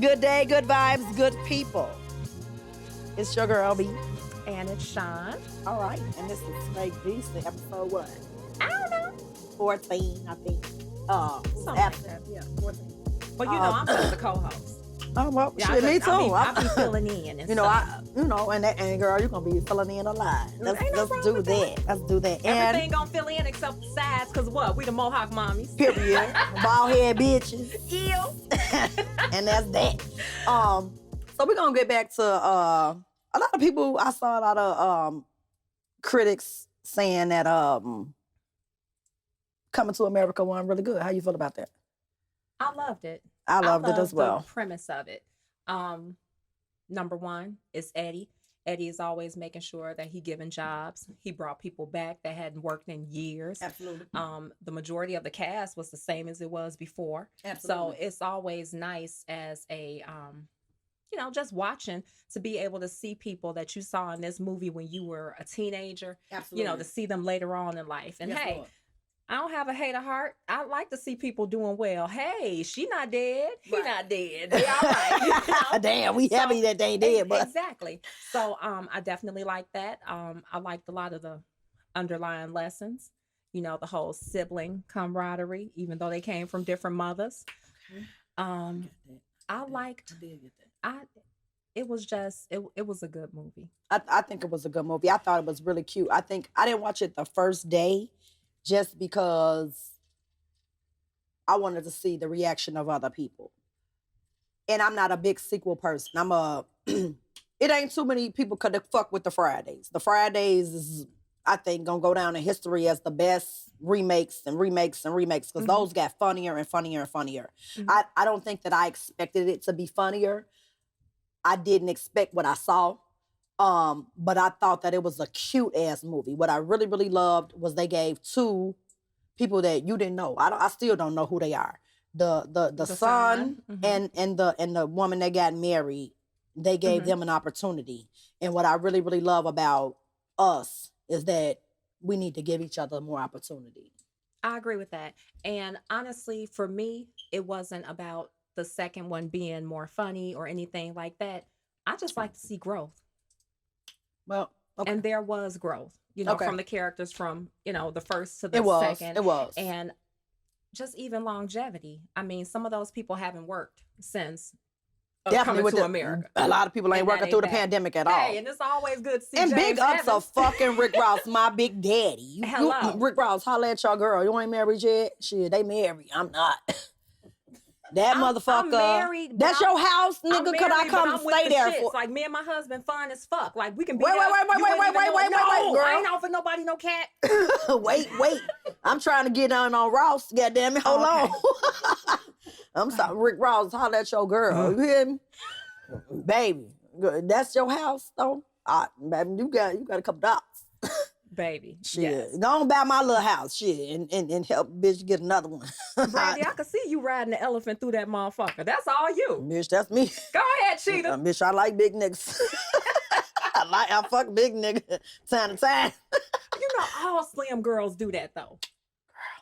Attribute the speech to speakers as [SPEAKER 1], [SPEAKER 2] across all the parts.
[SPEAKER 1] Good day, good vibes, good people. It's your girl B.
[SPEAKER 2] And it's Shawn.
[SPEAKER 1] All right, and this is Snake Beast, episode what?
[SPEAKER 2] I don't know.
[SPEAKER 1] 14, I think.
[SPEAKER 2] Something like that. Yeah, 14. Well, I'm just the co-host.
[SPEAKER 1] Oh well,
[SPEAKER 2] Yeah,
[SPEAKER 1] shit, me too.
[SPEAKER 2] I be filling in and stuff.
[SPEAKER 1] And girl, you're gonna be filling in a lot. Let's do that. Let's do that.
[SPEAKER 2] Everything gonna fill in except the sides, cause what? We the Mohawk mommies.
[SPEAKER 1] Period. Bald head bitches.
[SPEAKER 2] Ew.
[SPEAKER 1] And that's that. So we're gonna get back to a lot of people. I saw a lot of critics saying that Coming to America wasn't really good. How you feel about that?
[SPEAKER 2] I loved it.
[SPEAKER 1] I loved it as well.
[SPEAKER 2] The premise of it. Number one is Eddie. Eddie is always making sure that he giving jobs. He brought people back that hadn't worked in years.
[SPEAKER 1] Absolutely.
[SPEAKER 2] The majority of the cast was the same as it was before.
[SPEAKER 1] Absolutely.
[SPEAKER 2] So it's always nice as a, just watching to be able to see people that you saw in this movie when you were a teenager.
[SPEAKER 1] Absolutely.
[SPEAKER 2] To see them later on in life. And
[SPEAKER 1] yes,
[SPEAKER 2] hey,
[SPEAKER 1] Lord.
[SPEAKER 2] I don't have a hater heart. I like to see people doing well. Hey, she not dead. He not dead. They all right.
[SPEAKER 1] Damn, we happy that they ain't dead, but
[SPEAKER 2] exactly. So I definitely like that. I liked a lot of the underlying lessons. The whole sibling camaraderie, even though they came from different mothers.
[SPEAKER 1] Okay.
[SPEAKER 2] I liked. It was just it was a good movie.
[SPEAKER 1] I think it was a good movie. I thought it was really cute. I think I didn't watch it the first day just because I wanted to see the reaction of other people. And I'm not a big sequel person. It ain't too many people could fuck with the Fridays. The Fridays is, I think, gonna go down in history as the best remakes because those got funnier and funnier and funnier. Mm-hmm. I don't think that I expected it to be funnier. I didn't expect what I saw. But I thought that it was a cute ass movie. What I really, really loved was they gave two people that you didn't know. I still don't know who they are. The son mm-hmm. and the woman that got married. They gave mm-hmm. them an opportunity. And what I really, really love about us is that we need to give each other more opportunity.
[SPEAKER 2] I agree with that. And honestly, for me, it wasn't about the second one being more funny or anything like that. I just like to see growth.
[SPEAKER 1] Well, okay.
[SPEAKER 2] And there was growth, from the characters from, the first to the second.
[SPEAKER 1] It was.
[SPEAKER 2] And just even longevity. I mean, some of those people haven't worked since Coming to America.
[SPEAKER 1] A lot of people ain't working through the pandemic at all.
[SPEAKER 2] Hey, and it's always good to see
[SPEAKER 1] And
[SPEAKER 2] James
[SPEAKER 1] big ups
[SPEAKER 2] Evans.
[SPEAKER 1] of fucking Rick Ross, my big daddy.
[SPEAKER 2] Hello.
[SPEAKER 1] Rick Ross, holla at your girl. You ain't married yet? Shit, they married. I'm not. That motherfucker.
[SPEAKER 2] I'm married.
[SPEAKER 1] That's your house, nigga. Could I come stay there for?
[SPEAKER 2] Like me and my husband, fine as fuck. Like we can be.
[SPEAKER 1] Wait, girl.
[SPEAKER 2] I ain't offering nobody no cat.
[SPEAKER 1] wait. I'm trying to get on Ross. Goddamn it, hold on. I'm sorry, Rick Ross. Holla at your girl. You hear me, baby? That's your house, though. Baby, you got a couple dollars.
[SPEAKER 2] Baby,
[SPEAKER 1] shit,
[SPEAKER 2] yes.
[SPEAKER 1] Go on buy my little house, shit, and help bitch get another one.
[SPEAKER 2] Brandy, I can see you riding the elephant through that motherfucker. That's all you,
[SPEAKER 1] bitch. That's me.
[SPEAKER 2] Go ahead, cheetah.
[SPEAKER 1] Bitch, I like big niggas. I fuck big nigga time to time.
[SPEAKER 2] All slim girls do that though. Girl,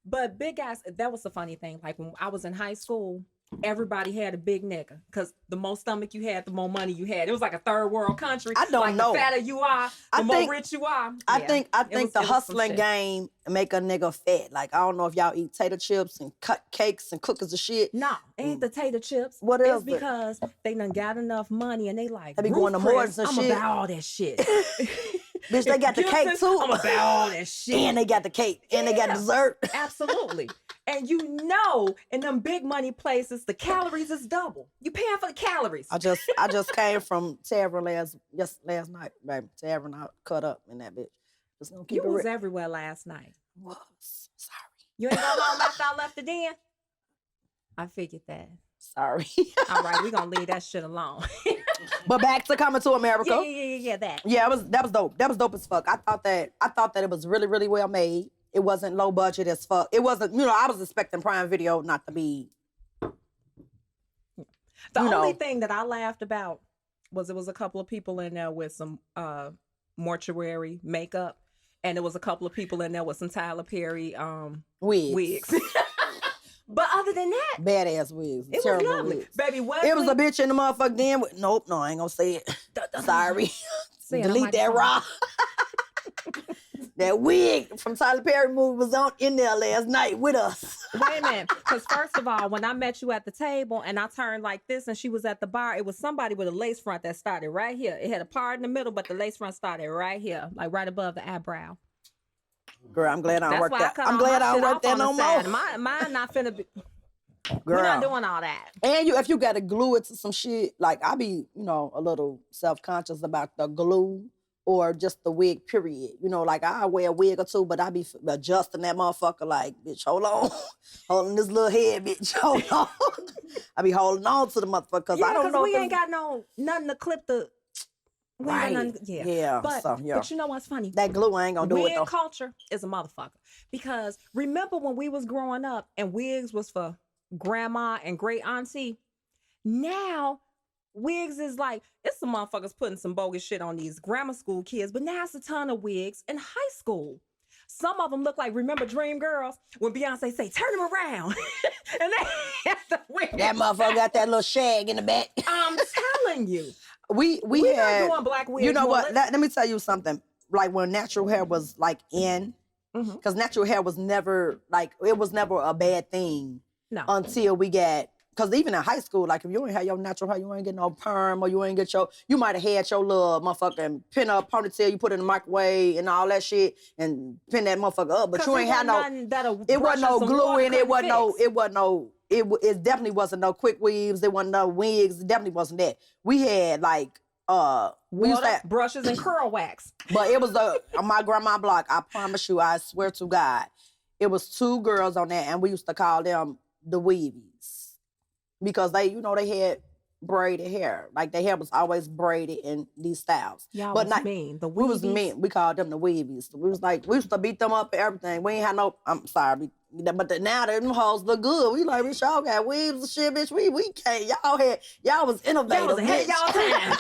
[SPEAKER 2] but big guys, that was the funny thing. Like when I was in high school, everybody had a big nigga because the more stomach you had, the more money you had. It was like a third world country.
[SPEAKER 1] I don't know.
[SPEAKER 2] The fatter you are, the more rich you are.
[SPEAKER 1] I think the hustling game make a nigga fat. Like I don't know if y'all eat tater chips and cut cakes and cookies of shit.
[SPEAKER 2] No, ain't the tater chips.
[SPEAKER 1] What else?
[SPEAKER 2] It's because they done got enough money and they like.
[SPEAKER 1] They be going to Morris and shit.
[SPEAKER 2] I'm about all that shit.
[SPEAKER 1] Bitch, they got the cake too.
[SPEAKER 2] I'm about all that shit.
[SPEAKER 1] And they got the cake. And they got dessert.
[SPEAKER 2] Absolutely. And in them big money places, the calories is double. You paying for the calories.
[SPEAKER 1] I just came from Tavern last night, baby. Tavern, I cut up in that bitch. Just gonna keep
[SPEAKER 2] you was everywhere last night.
[SPEAKER 1] Was. Sorry.
[SPEAKER 2] You ain't go home after I left the den? I figured that.
[SPEAKER 1] Sorry.
[SPEAKER 2] All right, we gonna leave that shit alone.
[SPEAKER 1] But back to Coming to America.
[SPEAKER 2] Yeah, that.
[SPEAKER 1] Yeah, that was dope. That was dope as fuck. I thought that it was really, really well made. It wasn't low budget as fuck. It wasn't, I was expecting Prime Video not to be.
[SPEAKER 2] The only thing that I laughed about was it was a couple of people in there with some mortuary makeup, and there was a couple of people in there with some Tyler Perry wigs. But other than that,
[SPEAKER 1] Badass wigs.
[SPEAKER 2] it was
[SPEAKER 1] Terrible
[SPEAKER 2] lovely.
[SPEAKER 1] wigs.
[SPEAKER 2] Baby, Wesley,
[SPEAKER 1] It was a bitch in the motherfucker then. Nope, no, I ain't gonna say it. Sorry.
[SPEAKER 2] Say it on
[SPEAKER 1] Delete that
[SPEAKER 2] microphone.
[SPEAKER 1] raw. That wig from Tyler Perry movie was on in there last night with us.
[SPEAKER 2] Wait a minute. Because first of all, when I met you at the table and I turned like this and she was at the bar, it was somebody with a lace front that started right here. It had a part in the middle, but the lace front started right here, like right above the eyebrow.
[SPEAKER 1] Girl, I'm glad I don't
[SPEAKER 2] That's
[SPEAKER 1] work
[SPEAKER 2] why I
[SPEAKER 1] that.
[SPEAKER 2] cut
[SPEAKER 1] I'm
[SPEAKER 2] all
[SPEAKER 1] glad
[SPEAKER 2] my
[SPEAKER 1] I
[SPEAKER 2] shit
[SPEAKER 1] don't work
[SPEAKER 2] off
[SPEAKER 1] that
[SPEAKER 2] on the
[SPEAKER 1] no
[SPEAKER 2] side.
[SPEAKER 1] more.
[SPEAKER 2] Mine not finna be.
[SPEAKER 1] Girl.
[SPEAKER 2] We're not doing all that.
[SPEAKER 1] And if you gotta glue it to some shit, like I be, a little self-conscious about the glue or just the wig, period. Like I wear a wig or two, but I be adjusting that motherfucker like, bitch, hold on. Holding this little head, bitch, hold on. I be holding on to the motherfucker because I don't know.
[SPEAKER 2] We ain't got nothing to clip the. We ain't got
[SPEAKER 1] Right.
[SPEAKER 2] nothing,
[SPEAKER 1] Yeah.
[SPEAKER 2] But you know what's funny?
[SPEAKER 1] That glue I ain't gonna do it
[SPEAKER 2] Wig
[SPEAKER 1] though.
[SPEAKER 2] culture is a motherfucker. Because remember when we was growing up and wigs was for grandma and great auntie? Now wigs is like, it's some motherfuckers putting some bogus shit on these grammar school kids, but now it's a ton of wigs in high school. Some of them look like, remember Dream Girls? When Beyonce say, turn them around. And they have the wig.
[SPEAKER 1] That motherfucker got that little shag in the back.
[SPEAKER 2] I'm telling you.
[SPEAKER 1] We
[SPEAKER 2] We're
[SPEAKER 1] had,
[SPEAKER 2] not doing black wigs.
[SPEAKER 1] you know what?
[SPEAKER 2] Let's-
[SPEAKER 1] Let me tell you something. Like when natural hair was like in, because natural hair was never like, it was never a bad thing.
[SPEAKER 2] No.
[SPEAKER 1] Until we got, because even in high school, like if you ain't have your natural hair, you ain't get no perm, or you ain't get you might have had your little motherfucking pin up ponytail you put in the microwave and all that shit and pin that motherfucker up, but you ain't had no, it wasn't no glue in, it definitely wasn't no quick weaves, it wasn't no wigs, it definitely wasn't that. We had like, we used to have,
[SPEAKER 2] brushes and curl wax.
[SPEAKER 1] but it was on my grandma block, I promise you, I swear to God, it was 2 girls on there and we used to call them the Weebs. Because they had braided hair. Like their hair was always braided in these styles.
[SPEAKER 2] Y'all
[SPEAKER 1] but
[SPEAKER 2] was mean. The Weebies.
[SPEAKER 1] We was mean. We called them the Weebies. We was like, we used to beat them up and everything. We ain't had no, I'm sorry. But now them hoes look good. We like, bitch, y'all got weaves and shit, bitch. We can't. Y'all was innovative.
[SPEAKER 2] Y'all was ahead of y'all time.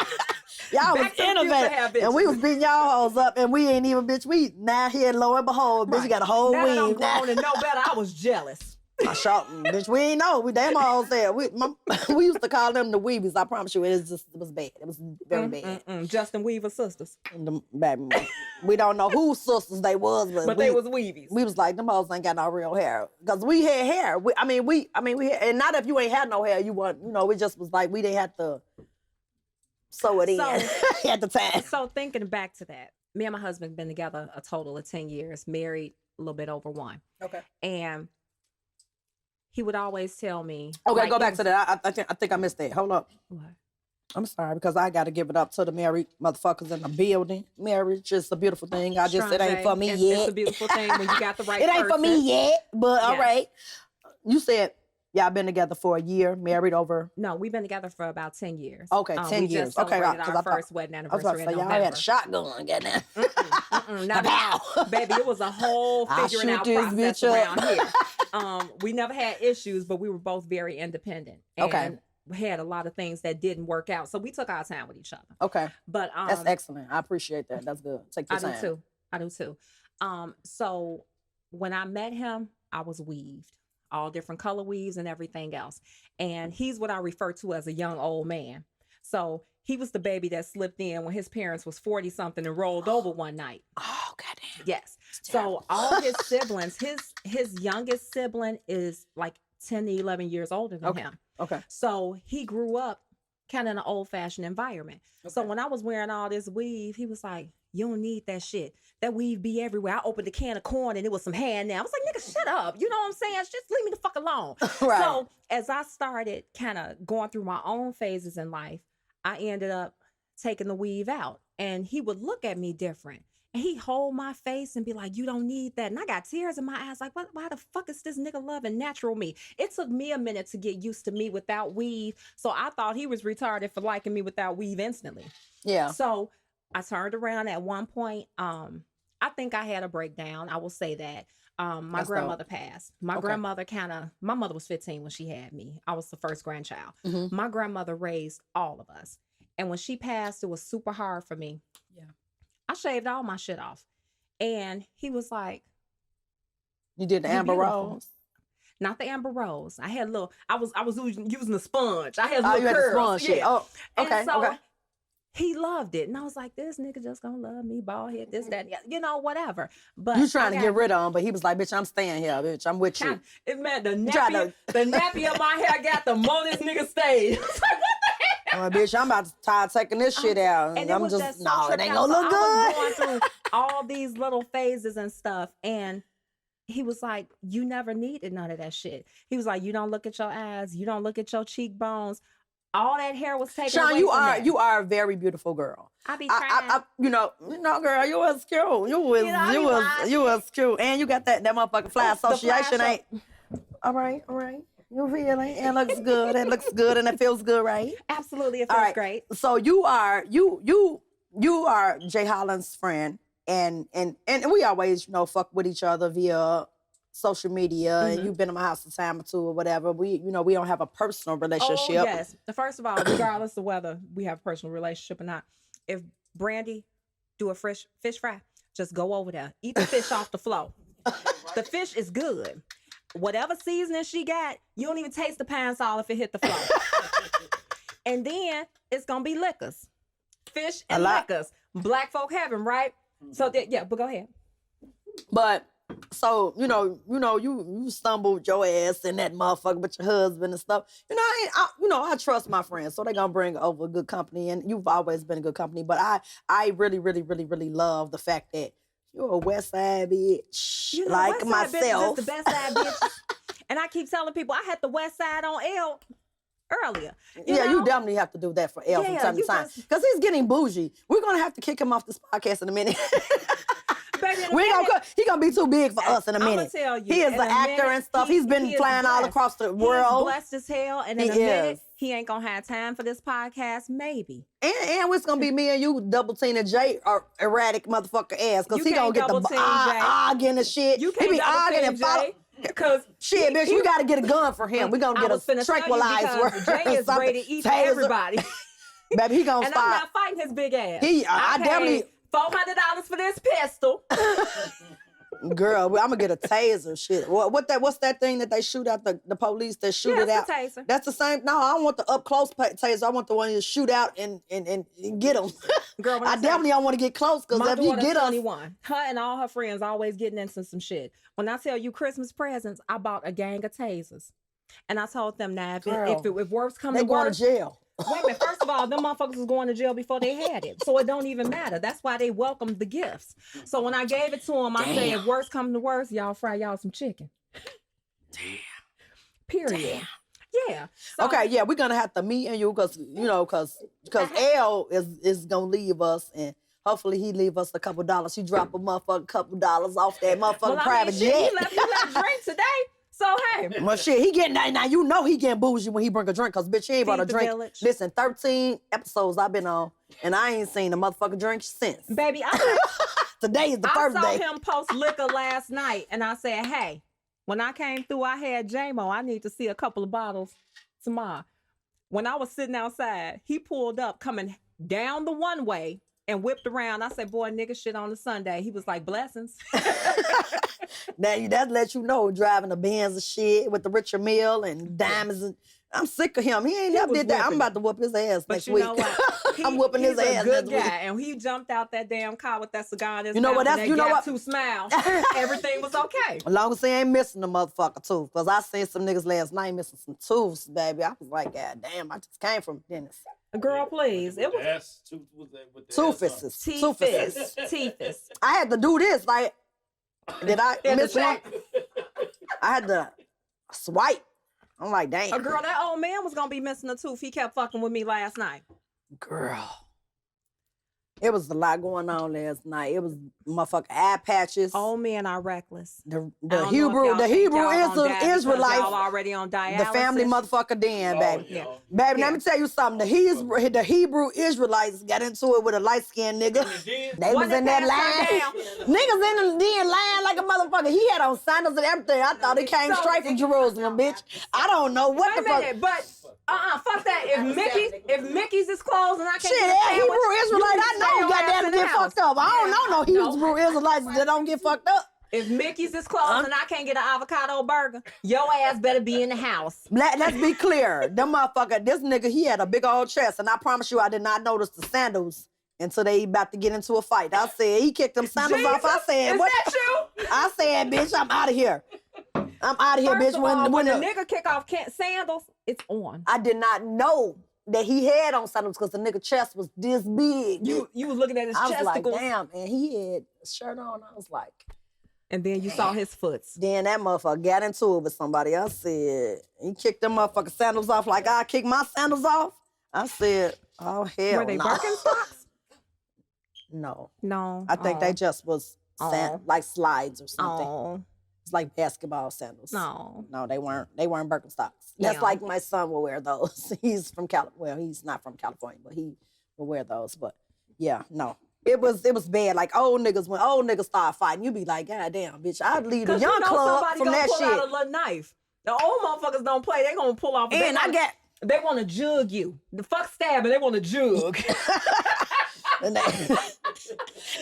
[SPEAKER 1] Y'all was innovative. And we was beating y'all hoes up and we ain't even, bitch, we now here, lo and behold, bitch, you got a whole
[SPEAKER 2] now
[SPEAKER 1] weave.
[SPEAKER 2] Now that I'm grown and know better, I was jealous.
[SPEAKER 1] I shot, bitch, we ain't know. We damn all said. We used to call them the Weebies. I promise you, it was bad. It was very bad.
[SPEAKER 2] Justin Weaver sisters.
[SPEAKER 1] Baby, we don't know whose sisters they was,
[SPEAKER 2] but they was Weebies.
[SPEAKER 1] We was like, them hoes ain't got no real hair. Because we had hair. We had, and not if you ain't had no hair, you want, we just was like, we didn't have to sew it in at the time.
[SPEAKER 2] So thinking back to that, me and my husband been together a total of 10 years, married a little bit over 1.
[SPEAKER 1] Okay.
[SPEAKER 2] And he would always tell me.
[SPEAKER 1] Okay, like, go back to that. I think I missed that. Hold up.
[SPEAKER 2] What?
[SPEAKER 1] I'm sorry, because I got to give it up to the married motherfuckers in the building. Marriage is a beautiful thing. It ain't for me yet.
[SPEAKER 2] It's a beautiful thing when you got the right
[SPEAKER 1] It ain't for me yet, but all right. You said y'all been together for a year, married over?
[SPEAKER 2] No, we've been together for about 10 years.
[SPEAKER 1] Okay, 10 years.
[SPEAKER 2] Just celebrated our first wedding anniversary in November.
[SPEAKER 1] Y'all had a shotgun, get that.
[SPEAKER 2] Baby, it was a whole figuring out process around here. We never had issues, but we were both very independent. And we had a lot of things that didn't work out. So we took our time with each other.
[SPEAKER 1] Okay.
[SPEAKER 2] But
[SPEAKER 1] that's excellent. I appreciate that. That's good. Take your time.
[SPEAKER 2] I do too. So when I met him, I was weaved. All different color weaves and everything else. And he's what I refer to as a young old man. So he was the baby that slipped in when his parents was 40 something and rolled over one night.
[SPEAKER 1] Oh, goddamn.
[SPEAKER 2] Yes. So all his siblings, his youngest sibling is like 10 to 11 years older than him.
[SPEAKER 1] Okay.
[SPEAKER 2] So he grew up kind of in an old fashioned environment. Okay. So when I was wearing all this weave, he was like, you don't need that shit. That weave be everywhere. I opened a can of corn and it was some hair in there. I was like, nigga, shut up. You know what I'm saying? Just leave me the fuck alone. Right. So as I started kind of going through my own phases in life, I ended up taking the weave out. And he would look at me different. And he hold my face and be like, you don't need that. And I got tears in my eyes like, why the fuck is this nigga loving natural me? It took me a minute to get used to me without weave. So I thought he was retarded for liking me without weave instantly. Yeah. So I turned around at one point. I think I had a breakdown. I will say that. My grandmother passed. My grandmother my mother was 15 when she had me. I was the first grandchild. Mm-hmm. My grandmother raised all of us. And when she passed, it was super hard for me. Yeah. I shaved all my shit off. And he was like,
[SPEAKER 1] you did the Amber Rose?
[SPEAKER 2] Not the Amber Rose. I had a little. I was using the sponge. I had
[SPEAKER 1] Oh,
[SPEAKER 2] little
[SPEAKER 1] you had the
[SPEAKER 2] curls.
[SPEAKER 1] sponge shit.
[SPEAKER 2] Yeah.
[SPEAKER 1] Oh,
[SPEAKER 2] And
[SPEAKER 1] okay,
[SPEAKER 2] so
[SPEAKER 1] okay.
[SPEAKER 2] he loved it, and I was like, "This nigga just gonna love me, bald head, this, that, whatever." But
[SPEAKER 1] You trying to get rid of him, but he was like, bitch, I'm staying here, bitch. I'm with you.
[SPEAKER 2] It meant the
[SPEAKER 1] tried
[SPEAKER 2] nappy of my hair got the more this nigga stayed. It's like, what the hell?
[SPEAKER 1] Well, bitch, I'm about to start taking this shit out.
[SPEAKER 2] And
[SPEAKER 1] I'm
[SPEAKER 2] was
[SPEAKER 1] just,
[SPEAKER 2] that
[SPEAKER 1] no, it
[SPEAKER 2] trip
[SPEAKER 1] ain't
[SPEAKER 2] out.
[SPEAKER 1] gonna
[SPEAKER 2] So
[SPEAKER 1] look
[SPEAKER 2] I was
[SPEAKER 1] good.
[SPEAKER 2] going through all these little phases and stuff, and he was like, you never needed none of that shit. He was like, you don't look at your eyes, you don't look at your cheekbones. All that hair was taken
[SPEAKER 1] Shawn,
[SPEAKER 2] away
[SPEAKER 1] you
[SPEAKER 2] from
[SPEAKER 1] are
[SPEAKER 2] that.
[SPEAKER 1] you are a very beautiful girl.
[SPEAKER 2] I be trying.
[SPEAKER 1] Girl, you was cute. You was cute, and you got that motherfucking fly association, ain't? All right. You feel it? It looks good. It looks good, and it feels good, right?
[SPEAKER 2] Absolutely, it
[SPEAKER 1] All
[SPEAKER 2] feels
[SPEAKER 1] right.
[SPEAKER 2] great.
[SPEAKER 1] So you are Jay Holland's friend, and we always fuck with each other via social media, and you've been in my house a time or two or whatever. We don't have a personal relationship.
[SPEAKER 2] Oh, yes. First of all, regardless of whether we have a personal relationship or not, if Brandy do a fish fry, just go over there. Eat the fish off the floor. The fish is good. Whatever seasoning she got, you don't even taste the pine salt if it hit the floor. And then it's going to be liquors. Fish and liquors. Black folk have them, right? So, but go ahead.
[SPEAKER 1] But so you stumbled your ass in that motherfucker with your husband and stuff. I trust my friends, so they're gonna bring over good company, and you've always been a good company. But I really, really, really, really love the fact that you're a West Side bitch, like
[SPEAKER 2] West Side
[SPEAKER 1] myself.
[SPEAKER 2] Bitches is the best side bitches. And I keep telling people I had the West Side on L earlier.
[SPEAKER 1] You definitely have to do that for L from time to time, because he's getting bougie. We're gonna have to kick him off this podcast in a minute.
[SPEAKER 2] Baby,
[SPEAKER 1] He gonna be too big for us in a minute.
[SPEAKER 2] I'ma tell you,
[SPEAKER 1] he is an actor and stuff. He's been flying all across the world.
[SPEAKER 2] He's blessed as hell, and in a minute, he ain't gonna have time for this podcast, maybe.
[SPEAKER 1] And it's gonna be me and you double Tina J or erratic motherfucker ass, because he gonna get the arguing and shit.
[SPEAKER 2] You can't
[SPEAKER 1] he be arguing and follow.
[SPEAKER 2] Because
[SPEAKER 1] shit, bitch, we gotta get a gun for him. We gonna get a tranquilizer.
[SPEAKER 2] Jay is ready to eat for everybody.
[SPEAKER 1] Baby, he gonna
[SPEAKER 2] start. And I'm not fighting his big ass.
[SPEAKER 1] I definitely
[SPEAKER 2] $400 for this pistol.
[SPEAKER 1] Girl, I'm gonna get a taser. Shit. What's that thing that they shoot out the police that shoot it out?
[SPEAKER 2] The taser.
[SPEAKER 1] That's the same. No, I don't want the up close taser. I want the one you shoot out and get them.
[SPEAKER 2] Girl,
[SPEAKER 1] I definitely don't want to get close, because if you get
[SPEAKER 2] 21, her and all her friends always getting into some shit. When I tell you Christmas presents, I bought a gang of tasers, and I told them, now if worse come to worse,
[SPEAKER 1] going to jail.
[SPEAKER 2] Wait a minute. First of all, them motherfuckers was going to jail before they had it. So it don't even matter. That's why they welcomed the gifts. So when I gave it to them, I said, if worse come to worse, y'all fry y'all some chicken.
[SPEAKER 1] Damn.
[SPEAKER 2] Period.
[SPEAKER 1] Damn.
[SPEAKER 2] Yeah.
[SPEAKER 1] So, okay, yeah, we're gonna have to meet and you, because L is gonna leave us, and hopefully he leave us a couple dollars. He drop a motherfucking couple dollars off that motherfucking private jet.
[SPEAKER 2] He left drink today. So hey,
[SPEAKER 1] well, shit, he getting now. He getting bougie when he bring a drink, because bitch, he ain't brought a drink.
[SPEAKER 2] Village.
[SPEAKER 1] Listen, 13 episodes I've been on, and I ain't seen a motherfucking drink since.
[SPEAKER 2] Baby,
[SPEAKER 1] today is the first day.
[SPEAKER 2] I saw him post liquor last night, and I said, hey, when I came through, I had J-Mo. I need to see a couple of bottles tomorrow. When I was sitting outside, he pulled up coming down the one way and whipped around. I said, boy, nigga, shit on a Sunday. He was like, blessings.
[SPEAKER 1] Now that let you know, driving a Benz and shit with the Richard Mille and diamonds. And I'm sick of him. He ain't never did that. I'm about to whoop his ass next week.
[SPEAKER 2] But you know what?
[SPEAKER 1] I'm whooping his ass
[SPEAKER 2] good
[SPEAKER 1] next
[SPEAKER 2] guy,
[SPEAKER 1] week.
[SPEAKER 2] and he jumped out that damn car with that cigar in his
[SPEAKER 1] you know
[SPEAKER 2] mouth.
[SPEAKER 1] what? You know what?
[SPEAKER 2] Two smiles. Everything was okay.
[SPEAKER 1] As long as he ain't missing the motherfucker tooth, because I seen some niggas last night missing some tooths, baby. I was like, God damn, I just came from dentist.
[SPEAKER 2] Girl, please. It was
[SPEAKER 1] Toothus. I had to do this. Like, did I miss one? I had to swipe. I'm like, damn.
[SPEAKER 2] Girl, that old man was gonna be missing a tooth. He kept fucking with me last night.
[SPEAKER 1] Girl. It was a lot going on last night. It was motherfucking eye patches.
[SPEAKER 2] Old men are reckless.
[SPEAKER 1] The Hebrew Israelites.
[SPEAKER 2] Y'all already on dialysis.
[SPEAKER 1] The family motherfucker den, baby.
[SPEAKER 2] Yeah.
[SPEAKER 1] Baby, let me tell you something. The Hebrew Israelites got into it with a light-skinned nigga. They was in that line. Niggas in the den lying like a motherfucker. He had on sandals and everything. I thought he came straight from Jerusalem, bitch. I don't know what the fuck.
[SPEAKER 2] Wait a minute, but fuck that. If Mickey's is closed and I can't
[SPEAKER 1] shit,
[SPEAKER 2] get
[SPEAKER 1] Hebrew Israelite, I know goddamn get fucked up. I don't know no Hebrew Israelites that don't get fucked up.
[SPEAKER 2] If Mickey's is closed and I can't get an avocado burger, your ass better be in the house.
[SPEAKER 1] Let's be clear. Them motherfucker, this nigga, he had a big old chest, and I promise you I did not notice the sandals until they about to get into a fight. I said, he kicked them sandals off. I said,
[SPEAKER 2] is
[SPEAKER 1] what?
[SPEAKER 2] that you?
[SPEAKER 1] I said, bitch, I'm out of here. I'm out of here,
[SPEAKER 2] First
[SPEAKER 1] bitch.
[SPEAKER 2] of all, when the nigga kick off sandals, it's on.
[SPEAKER 1] I did not know that he had on sandals because the nigga chest was this big.
[SPEAKER 2] You was looking at his
[SPEAKER 1] I was like,
[SPEAKER 2] chesticles.
[SPEAKER 1] damn, and he had a shirt on. I was like,
[SPEAKER 2] and then you saw his foots.
[SPEAKER 1] then that motherfucker got into it with somebody. I said, he kicked them motherfucking sandals off like I kicked my sandals off. I said, oh, hell
[SPEAKER 2] Were they
[SPEAKER 1] no.
[SPEAKER 2] Birkenstocks?
[SPEAKER 1] No.
[SPEAKER 2] No.
[SPEAKER 1] I think they just was like slides or something.
[SPEAKER 2] Oh.
[SPEAKER 1] It's like basketball sandals.
[SPEAKER 2] No.
[SPEAKER 1] No, they weren't. They weren't Birkenstocks. That's
[SPEAKER 2] Yeah.
[SPEAKER 1] like my son will wear those. He's from Well, he's not from California, but he will wear those. But yeah, no. It was bad. Like when old niggas start fighting, you be like, God damn, bitch, I'd leave the young club from that
[SPEAKER 2] pull
[SPEAKER 1] shit.
[SPEAKER 2] out a little knife. The old motherfuckers don't play. They gonna pull off.
[SPEAKER 1] And
[SPEAKER 2] they want to jug you. The fuck stabbing. They want to jug.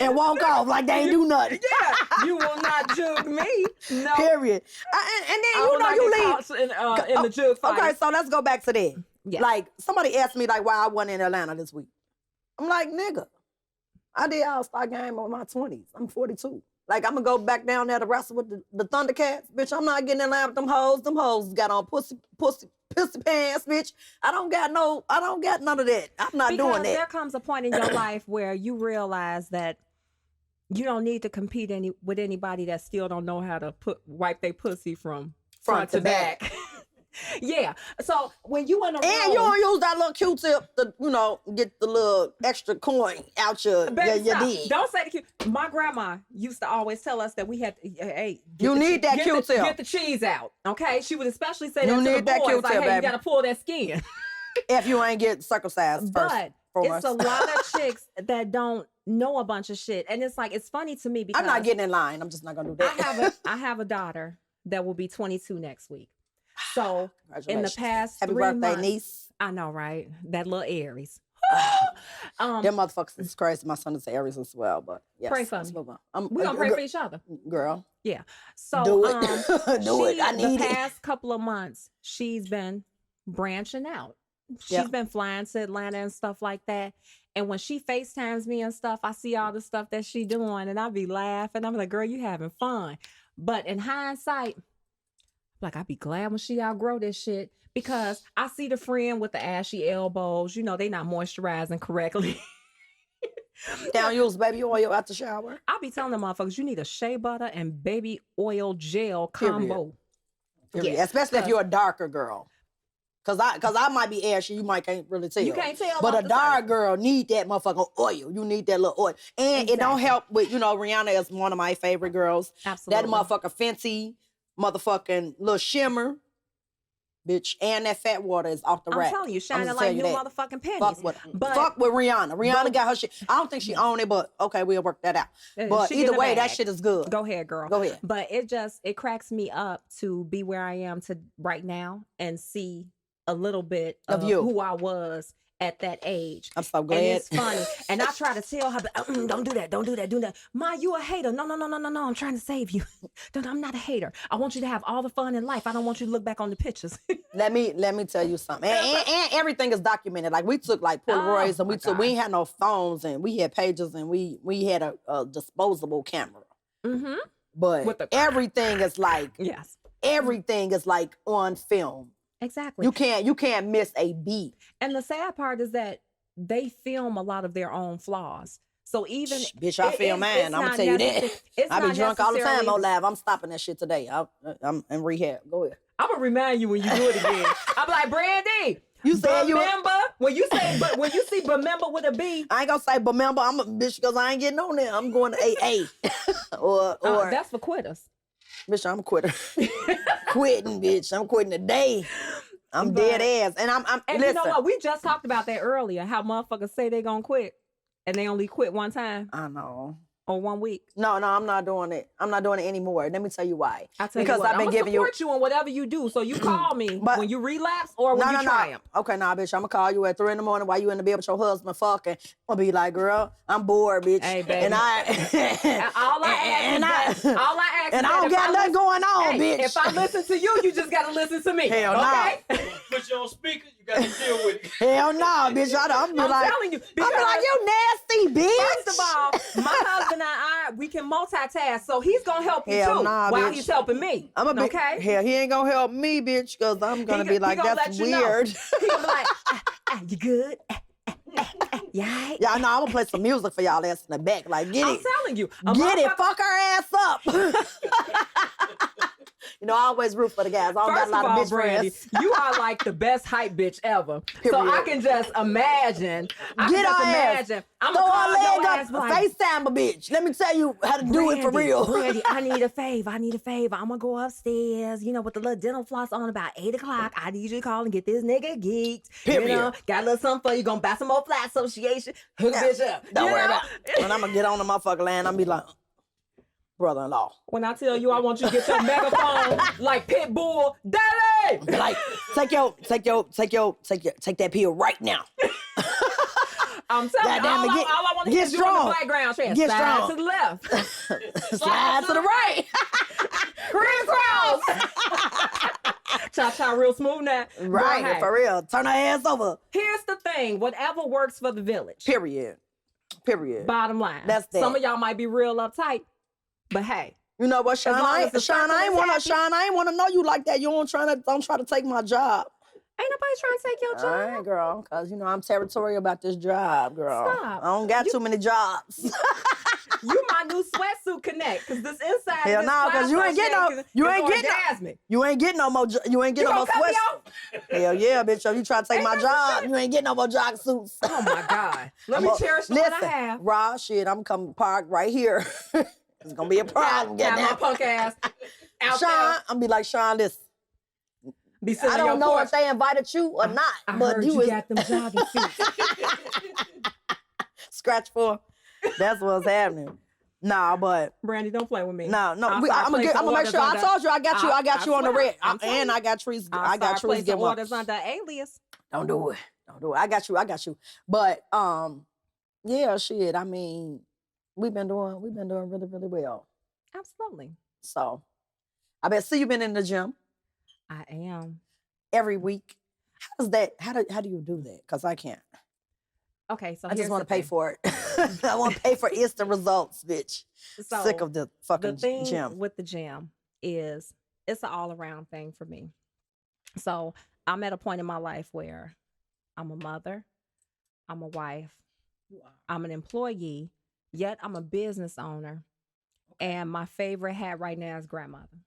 [SPEAKER 1] and walk off like they ain't do nothing.
[SPEAKER 2] Yeah, you will not jug me. No.
[SPEAKER 1] Period. And then you leave
[SPEAKER 2] in the jug fight.
[SPEAKER 1] Okay, so let's go back to that.
[SPEAKER 2] Yeah.
[SPEAKER 1] Like somebody asked me like why I wasn't in Atlanta this week. I'm like, nigga, I did All-Star game in my 20s. I'm 42. Like, I'm gonna go back down there to wrestle with the Thundercats. Bitch, I'm not getting in line with them hoes. Them hoes got on pussy pants, bitch. I don't got none of that. I'm not doing that.
[SPEAKER 2] Because there comes a point in your life where you realize that you don't need to compete with anybody that still don't know how to wipe their pussy from front to back. Yeah. So when you in a room,
[SPEAKER 1] and you don't use that little Q-tip to, get the little extra coin out your dick.
[SPEAKER 2] Don't say the Q. My grandma used to always tell us that we had to, hey,
[SPEAKER 1] you need that Q-tip.
[SPEAKER 2] Get the cheese out, okay? She would especially say
[SPEAKER 1] you
[SPEAKER 2] that to
[SPEAKER 1] need
[SPEAKER 2] the
[SPEAKER 1] that
[SPEAKER 2] boys,
[SPEAKER 1] Q-tip,
[SPEAKER 2] like, hey,
[SPEAKER 1] baby.
[SPEAKER 2] you gotta pull that skin.
[SPEAKER 1] If you ain't get circumcised first.
[SPEAKER 2] But it's a lot of chicks that don't know a bunch of shit, and it's like it's funny to me because
[SPEAKER 1] I'm not getting in line. I'm just not gonna do that.
[SPEAKER 2] I have a daughter that will be 22 next week. So in the past
[SPEAKER 1] Happy
[SPEAKER 2] 3
[SPEAKER 1] birthday,
[SPEAKER 2] months,
[SPEAKER 1] niece.
[SPEAKER 2] I know, right? That little Aries.
[SPEAKER 1] Them motherfuckers is crazy. My son is Aries as well, but yes.
[SPEAKER 2] Pray for
[SPEAKER 1] let's
[SPEAKER 2] me.
[SPEAKER 1] move on.
[SPEAKER 2] We're gonna pray for each other.
[SPEAKER 1] Girl.
[SPEAKER 2] Yeah. So
[SPEAKER 1] do it. Do it. I need
[SPEAKER 2] the
[SPEAKER 1] it.
[SPEAKER 2] past couple of months, she's been branching out. She's
[SPEAKER 1] Yep.
[SPEAKER 2] been flying to Atlanta and stuff like that. And when she FaceTimes me and stuff, I see all the stuff that she doing and I be laughing. I'm like, girl, you having fun. But in hindsight, like, I'd be glad when she outgrow this shit because I see the friend with the ashy elbows. They not moisturizing correctly.
[SPEAKER 1] Down use baby oil out the shower.
[SPEAKER 2] I be telling them motherfuckers, you need a shea butter and baby oil gel combo.
[SPEAKER 1] Period.
[SPEAKER 2] Yeah,
[SPEAKER 1] Especially if you're a darker girl. Cause I might be ashy, you can't really tell.
[SPEAKER 2] You can't tell.
[SPEAKER 1] But a dark girl need that motherfucking oil. You need that little oil. And it don't help with, Rihanna is one of my favorite girls.
[SPEAKER 2] Absolutely.
[SPEAKER 1] That motherfucker Fenty, motherfucking little shimmer. Bitch, and that fat water is off the rack.
[SPEAKER 2] I'm telling you, shining like new motherfucking pennies.
[SPEAKER 1] Fuck with Rihanna. Rihanna got her shit. I don't think she owned it, but okay, we'll work that out. But either way, that shit is good.
[SPEAKER 2] Go ahead, girl.
[SPEAKER 1] Go ahead.
[SPEAKER 2] But it cracks me up to be where I am right now and see a little bit of
[SPEAKER 1] you.
[SPEAKER 2] Who I was at that age.
[SPEAKER 1] I'm so glad.
[SPEAKER 2] And it's funny. And I try to tell her, don't do that, don't do that, do that. Ma, you a hater. No, I'm trying to save you. I'm not a hater. I want you to have all the fun in life. I don't want you to look back on the pictures.
[SPEAKER 1] Let me tell you something. And everything is documented. Like we took like Polaroids and we ain't had no phones and we had pages and we had a disposable camera.
[SPEAKER 2] Mm-hmm.
[SPEAKER 1] But everything is like everything is like on film.
[SPEAKER 2] Exactly.
[SPEAKER 1] You can't miss a beat.
[SPEAKER 2] And the sad part is that they film a lot of their own flaws. So even
[SPEAKER 1] bitch, I feel mine. I'm gonna tell you that. I be drunk all the time on live. I'm stopping that shit today. I'm in rehab. Go ahead.
[SPEAKER 2] I'm gonna remind you when you do it again. I'm like, Brandy.
[SPEAKER 1] You said
[SPEAKER 2] remember when you see remember with a B.
[SPEAKER 1] I ain't gonna say remember. I'm a bitch because I ain't getting on there. I'm going to AA or
[SPEAKER 2] that's for quitters.
[SPEAKER 1] Bitch, I'm a quitter. Quitting, bitch. I'm quitting today. I'm dead ass. And I'm
[SPEAKER 2] and
[SPEAKER 1] listen.
[SPEAKER 2] You know what? We just talked about that earlier. How motherfuckers say they gonna quit and they only quit one time.
[SPEAKER 1] I know.
[SPEAKER 2] Or 1 week.
[SPEAKER 1] No, I'm not doing it. I'm not doing it anymore. Let me tell you why.
[SPEAKER 2] Because I've been giving you on whatever you do. So you call me when you relapse or when you triumph.
[SPEAKER 1] Okay, bitch. I'm gonna call you at 3 a.m. while you in the bed with your husband fucking. I'll be like, girl, I'm bored, bitch.
[SPEAKER 2] Hey, baby.
[SPEAKER 1] And
[SPEAKER 2] all I ask
[SPEAKER 1] And
[SPEAKER 2] is
[SPEAKER 1] I don't
[SPEAKER 2] that
[SPEAKER 1] got
[SPEAKER 2] if
[SPEAKER 1] nothing going on,
[SPEAKER 2] hey,
[SPEAKER 1] bitch.
[SPEAKER 2] if I listen to you, you just gotta listen to me.
[SPEAKER 1] Hell
[SPEAKER 2] okay?
[SPEAKER 3] Put you on speaker, you got to deal with it.
[SPEAKER 1] Hell no, bitch. I'm
[SPEAKER 2] telling you,
[SPEAKER 1] I'm be like, you nasty bitch.
[SPEAKER 2] First of all, my husband and I, we can multitask, so he's gonna help you
[SPEAKER 1] Hell
[SPEAKER 2] too
[SPEAKER 1] nah,
[SPEAKER 2] while
[SPEAKER 1] bitch.
[SPEAKER 2] he's helping me.
[SPEAKER 1] I'm a bit,
[SPEAKER 2] okay.
[SPEAKER 1] Hell, he ain't gonna help me, bitch, because I'm gonna be like,
[SPEAKER 2] gonna
[SPEAKER 1] that's
[SPEAKER 2] let you know.
[SPEAKER 1] weird.
[SPEAKER 2] He gonna be like, you good? Yeah.
[SPEAKER 1] Y'all know I'm gonna play some music for y'all ass in the back. Like, get
[SPEAKER 2] I'm
[SPEAKER 1] it.
[SPEAKER 2] telling you.
[SPEAKER 1] Get it. Fuck her ass up. You know, I always root for the guys. I don't got
[SPEAKER 2] First
[SPEAKER 1] a lot
[SPEAKER 2] of
[SPEAKER 1] of
[SPEAKER 2] all,
[SPEAKER 1] bitch
[SPEAKER 2] Brandy,
[SPEAKER 1] friends.
[SPEAKER 2] you are like the best hype bitch ever. So I
[SPEAKER 1] Period.
[SPEAKER 2] can just imagine.
[SPEAKER 1] Get her ass.
[SPEAKER 2] I'm
[SPEAKER 1] Throw
[SPEAKER 2] gonna
[SPEAKER 1] her
[SPEAKER 2] call your
[SPEAKER 1] leg
[SPEAKER 2] ass
[SPEAKER 1] up.
[SPEAKER 2] like,
[SPEAKER 1] FaceTime a bitch. Let me tell you how to do it for real.
[SPEAKER 2] Brandy, I need a favor. I'm gonna go upstairs, with the little dental floss on about 8 o'clock. I need you to call and get this nigga geeked.
[SPEAKER 1] Period.
[SPEAKER 2] Got a little something for you. Gonna buy some more flat association. Hook a bitch up.
[SPEAKER 1] Don't worry about it. When I'm gonna get on the motherfucker land, I'm be like, brother-in-law.
[SPEAKER 2] When I tell you I want you to get your megaphone like Pitbull, Daddy!
[SPEAKER 1] Like, take that pill right now.
[SPEAKER 2] I'm telling you, all I want to hear is you on the playground.
[SPEAKER 1] Get
[SPEAKER 2] Slide
[SPEAKER 1] strong.
[SPEAKER 2] to the left.
[SPEAKER 1] Slide to the right.
[SPEAKER 2] Crisscross. Cha-cha real smooth now.
[SPEAKER 1] Right,
[SPEAKER 2] But, hey,
[SPEAKER 1] for real. Turn her ass over.
[SPEAKER 2] here's the thing. Whatever works for the village.
[SPEAKER 1] Period.
[SPEAKER 2] Bottom line.
[SPEAKER 1] That's that.
[SPEAKER 2] Some of y'all might be real uptight, but hey.
[SPEAKER 1] You know what, Shawn? I ain't want to know you like that. You don't try to take my job.
[SPEAKER 2] Ain't nobody trying to take your job.
[SPEAKER 1] All right, girl, because, I'm territorial about this job, girl.
[SPEAKER 2] Stop.
[SPEAKER 1] I don't got too many jobs.
[SPEAKER 2] You my new sweatsuit connect, because this inside
[SPEAKER 1] Hell
[SPEAKER 2] this
[SPEAKER 1] no, because you ain't getting no more sweats. Hell yeah, bitch. If you try to take my job, you ain't getting no more jog suits.
[SPEAKER 2] Oh my God. Let me cherish the one I have.
[SPEAKER 1] Raw shit, I'm coming park right here. It's gonna be a problem getting
[SPEAKER 2] my
[SPEAKER 1] that.
[SPEAKER 2] punk ass out
[SPEAKER 1] Shawn,
[SPEAKER 2] there.
[SPEAKER 1] I'm be like, Shawn, listen.
[SPEAKER 2] I
[SPEAKER 1] don't know if they invited you or not, but
[SPEAKER 2] heard you got them jogging suits.
[SPEAKER 1] Scratch for. That's what's happening. Nah, but
[SPEAKER 2] Brandy, don't play with me.
[SPEAKER 1] No. I'm gonna make sure. I told you, I got you on the red, and I got trees. I got trees. Get
[SPEAKER 2] orders under alias.
[SPEAKER 1] Don't do it. I got you. But yeah, shit. I mean, we've been doing really, really well.
[SPEAKER 2] Absolutely.
[SPEAKER 1] So, I bet see you been in the gym.
[SPEAKER 2] I am.
[SPEAKER 1] Every week. How do you do that? Because I can't.
[SPEAKER 2] Okay, so
[SPEAKER 1] I just want to pay for it. I want to pay for instant results, bitch.
[SPEAKER 2] So
[SPEAKER 1] sick of the fucking
[SPEAKER 2] the thing
[SPEAKER 1] gym.
[SPEAKER 2] with the gym is it's an all-around thing for me. So I'm at a point in my life where I'm a mother, I'm a wife, I'm an employee, yet I'm a business owner. Okay. And my favorite hat right now is grandmother.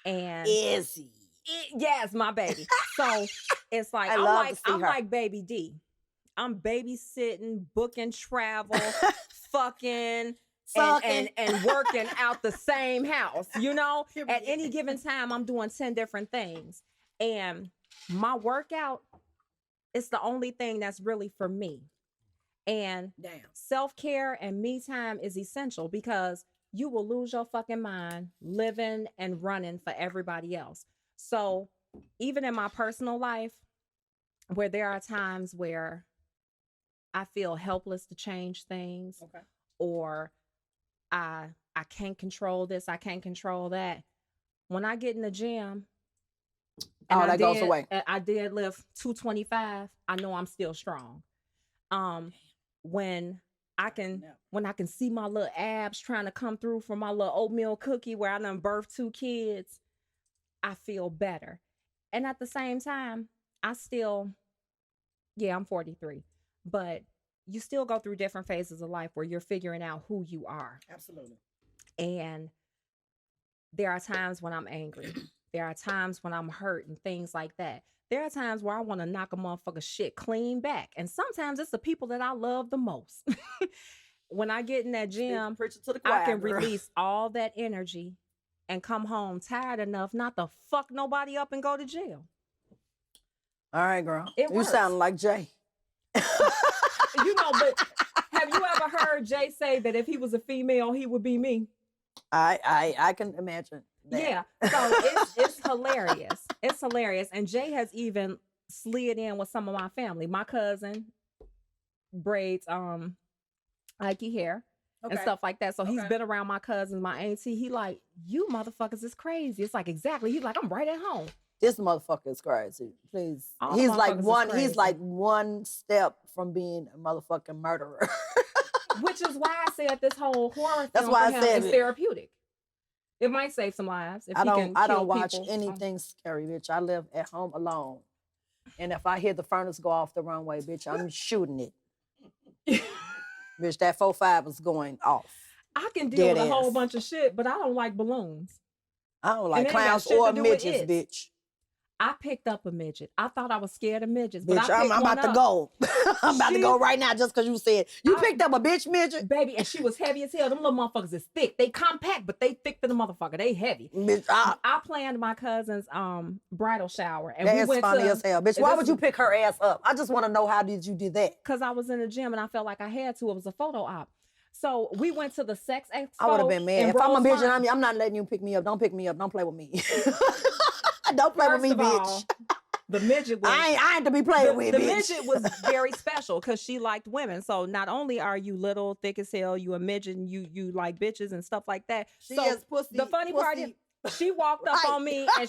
[SPEAKER 2] And
[SPEAKER 1] Izzy.
[SPEAKER 2] Yes, my baby. So it's like I'm like Baby D. I'm babysitting, booking travel, fucking, and working out the same house. At any given time, I'm doing 10 different things. And my workout is the only thing that's really for me. And self-care and me time is essential because you will lose your fucking mind living and running for everybody else. So even in my personal life, where there are times where I feel helpless to change things, or I can't control this, I can't control that. When I get in the gym,
[SPEAKER 1] that goes away.
[SPEAKER 2] I did lift 225. I know I'm still strong. When I can see my little abs trying to come through from my little oatmeal cookie where I done birthed 2 kids, I feel better. And at the same time, I'm 43. But you still go through different phases of life where you're figuring out who you are.
[SPEAKER 1] Absolutely.
[SPEAKER 2] And there are times when I'm angry. There are times when I'm hurt and things like that. There are times where I want to knock a motherfucker shit clean back. And sometimes it's the people that I love the most. When I get in that gym, I can release all that energy and come home tired enough not to fuck nobody up and go to jail.
[SPEAKER 1] All right, girl.
[SPEAKER 2] You
[SPEAKER 1] sound like Jay.
[SPEAKER 2] But have you ever heard Jay say that if he was a female, he would be me?
[SPEAKER 1] I can imagine that.
[SPEAKER 2] Yeah. So it's hilarious. It's hilarious. And Jay has even slid in with some of my family. My cousin braids Ike hair. and stuff like that. So he's been around my cousins, my auntie. He like, you motherfuckers is crazy. It's like, exactly. He's like, I'm right at home.
[SPEAKER 1] This motherfucker is crazy. Please.
[SPEAKER 2] All the
[SPEAKER 1] He's like
[SPEAKER 2] motherfuckers is
[SPEAKER 1] one.
[SPEAKER 2] crazy.
[SPEAKER 1] He's like one step from being a motherfucking murderer.
[SPEAKER 2] Which is why I said this whole horror
[SPEAKER 1] That's
[SPEAKER 2] film
[SPEAKER 1] why
[SPEAKER 2] for
[SPEAKER 1] I
[SPEAKER 2] him
[SPEAKER 1] said
[SPEAKER 2] is
[SPEAKER 1] it.
[SPEAKER 2] therapeutic. It might save some lives. If
[SPEAKER 1] I
[SPEAKER 2] he can
[SPEAKER 1] don't
[SPEAKER 2] kill
[SPEAKER 1] watch
[SPEAKER 2] people.
[SPEAKER 1] anything scary, bitch. I live at home alone. And if I hear the furnace go off the runway, bitch, I'm shooting it. Bitch, that 4.5 is going off.
[SPEAKER 2] I can deal with a whole
[SPEAKER 1] ass.
[SPEAKER 2] bunch of shit, but I don't like balloons.
[SPEAKER 1] I don't like
[SPEAKER 2] it ain't got
[SPEAKER 1] clowns
[SPEAKER 2] shit to
[SPEAKER 1] or
[SPEAKER 2] do with
[SPEAKER 1] midgets,
[SPEAKER 2] it.
[SPEAKER 1] bitch.
[SPEAKER 2] I picked up a midget. I thought I was scared of midgets, but
[SPEAKER 1] Bitch,
[SPEAKER 2] I picked
[SPEAKER 1] I'm
[SPEAKER 2] one
[SPEAKER 1] about to
[SPEAKER 2] up.
[SPEAKER 1] go. I'm about to go right now just because you said you picked up a bitch midget.
[SPEAKER 2] Baby, and she was heavy as hell. Them little motherfuckers is thick. They compact, but they thick for the motherfucker. They heavy.
[SPEAKER 1] Bitch,
[SPEAKER 2] I planned my cousin's bridal shower, and
[SPEAKER 1] that
[SPEAKER 2] we
[SPEAKER 1] is
[SPEAKER 2] went
[SPEAKER 1] funny
[SPEAKER 2] to,
[SPEAKER 1] as hell. Bitch, why would you pick her ass up? I just want to know how did you do that?
[SPEAKER 2] because I was in the gym and I felt like I had to. It was a photo op. So we went to the sex expo.
[SPEAKER 1] I would have been mad.
[SPEAKER 2] in
[SPEAKER 1] If I'm a bitch
[SPEAKER 2] Rosemont.
[SPEAKER 1] and I'm not letting you pick me up, don't pick me up. Don't play with me. Don't play with
[SPEAKER 2] First
[SPEAKER 1] me,
[SPEAKER 2] of
[SPEAKER 1] bitch.
[SPEAKER 2] all, the midget was
[SPEAKER 1] I ain't to be played with,
[SPEAKER 2] the
[SPEAKER 1] bitch.
[SPEAKER 2] midget was very special because she liked women. So not only are you little, thick as hell, you a midget, and you like bitches and stuff like that.
[SPEAKER 1] She
[SPEAKER 2] so
[SPEAKER 1] is pussy.
[SPEAKER 2] the funny part is she walked up on me and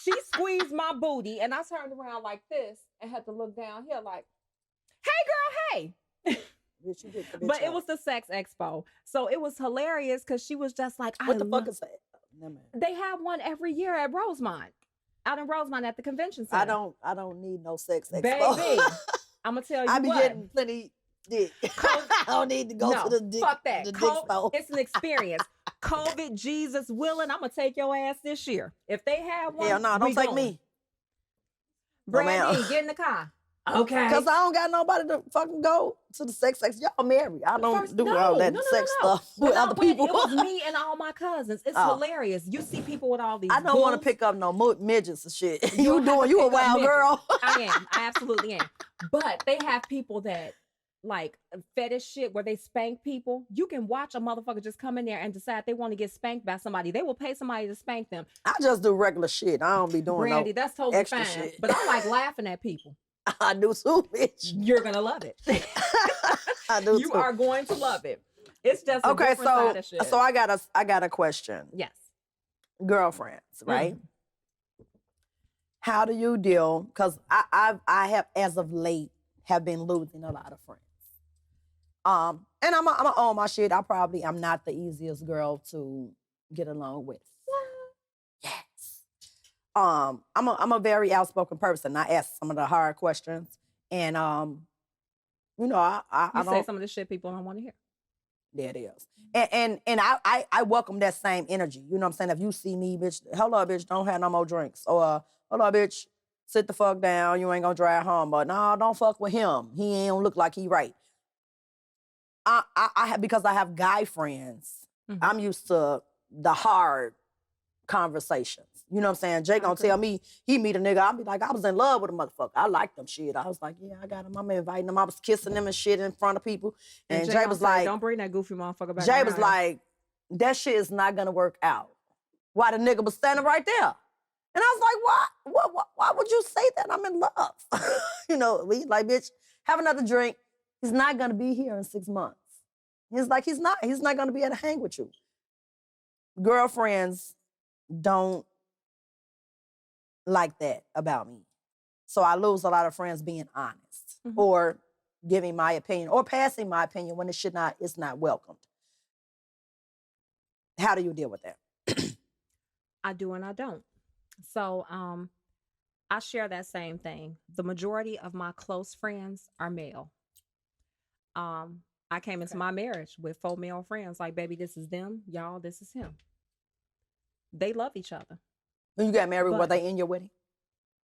[SPEAKER 2] she squeezed my booty, and I turned around like this and had to look down here like, hey girl, hey.
[SPEAKER 1] Bitch, you did the bitch
[SPEAKER 2] But it
[SPEAKER 1] out.
[SPEAKER 2] was the sex expo. So it was hilarious because she was just like,
[SPEAKER 1] What the fuck is that? Never mind.
[SPEAKER 2] They have one every year at Rosemont. Out in Rosemont at the convention center.
[SPEAKER 1] I don't need no sex expo.
[SPEAKER 2] Baby, I'm gonna tell you
[SPEAKER 1] I be
[SPEAKER 2] what.
[SPEAKER 1] getting plenty dick. I don't need to go to the dick.
[SPEAKER 2] Fuck that.
[SPEAKER 1] The dick store.
[SPEAKER 2] It's an experience. COVID, Jesus willing, I'm gonna take your ass this year. If they have one,
[SPEAKER 1] Hell no, don't take me.
[SPEAKER 2] Brandy,
[SPEAKER 1] ma'am.
[SPEAKER 2] get in the car. Okay.
[SPEAKER 1] Because I don't got nobody to fucking go to the sex. Y'all married. I don't do all that sex stuff with other people.
[SPEAKER 2] It was me and all my cousins. It's hilarious. You see people with all these.
[SPEAKER 1] I don't want to pick up no midgets and shit. You a wild girl.
[SPEAKER 2] I am. I absolutely am. But they have people that like fetish shit where they spank people. You can watch a motherfucker just come in there and decide they want to get spanked by somebody. They will pay somebody to spank them.
[SPEAKER 1] I just do regular shit. I don't be doing
[SPEAKER 2] Brandy,
[SPEAKER 1] no
[SPEAKER 2] that's totally
[SPEAKER 1] extra
[SPEAKER 2] fine.
[SPEAKER 1] shit.
[SPEAKER 2] But I like laughing at people.
[SPEAKER 1] I do too, bitch.
[SPEAKER 2] You're gonna love it.
[SPEAKER 1] I do
[SPEAKER 2] You
[SPEAKER 1] too.
[SPEAKER 2] are going to love it. It's just a different side of shit.
[SPEAKER 1] So I got a question.
[SPEAKER 2] Yes.
[SPEAKER 1] Girlfriends, right? How do you deal? Because I have as of late have been losing a lot of friends. And I'm gonna own my shit. I probably am not the easiest girl to get along with. Yes. I'm a very outspoken person. I ask some of the hard questions, and you know, I
[SPEAKER 2] You
[SPEAKER 1] don't
[SPEAKER 2] say some of the shit people don't want to hear.
[SPEAKER 1] There it is. And I welcome that same energy. You know what I'm saying? If you see me, bitch, hold up, bitch, don't have no more drinks. Or hold up, bitch, sit the fuck down. You ain't gonna drive home. But no, don't fuck with him. He ain't look like he right. I have, because I have guy friends, I'm used to the hard conversations. You know what I'm saying? Jay gonna tell me he meet a nigga. I'll be like, I was in love with a motherfucker. I like them shit. I was like, yeah, I got him. I'm inviting him. I was kissing them and shit in front of people. And Jay was like,
[SPEAKER 2] don't bring that goofy motherfucker back.
[SPEAKER 1] Jay was like, that shit is not gonna work out. Why the nigga was standing right there? And I was like, why would you say that? I'm in love. You know, we like, bitch, have another drink. He's not gonna be here in 6 months. He's like, he's not gonna be able to hang with you. Girlfriends don't like that about me. So I lose a lot of friends being honest or giving my opinion or passing my opinion when it's not welcomed. How do you deal with that?
[SPEAKER 2] I do and I don't. So I share that same thing. The majority of my close friends are male. I came into my marriage with 4 male friends. Like, baby, this is them. Y'all, this is him. They love each other.
[SPEAKER 1] When you got married, were they in your wedding?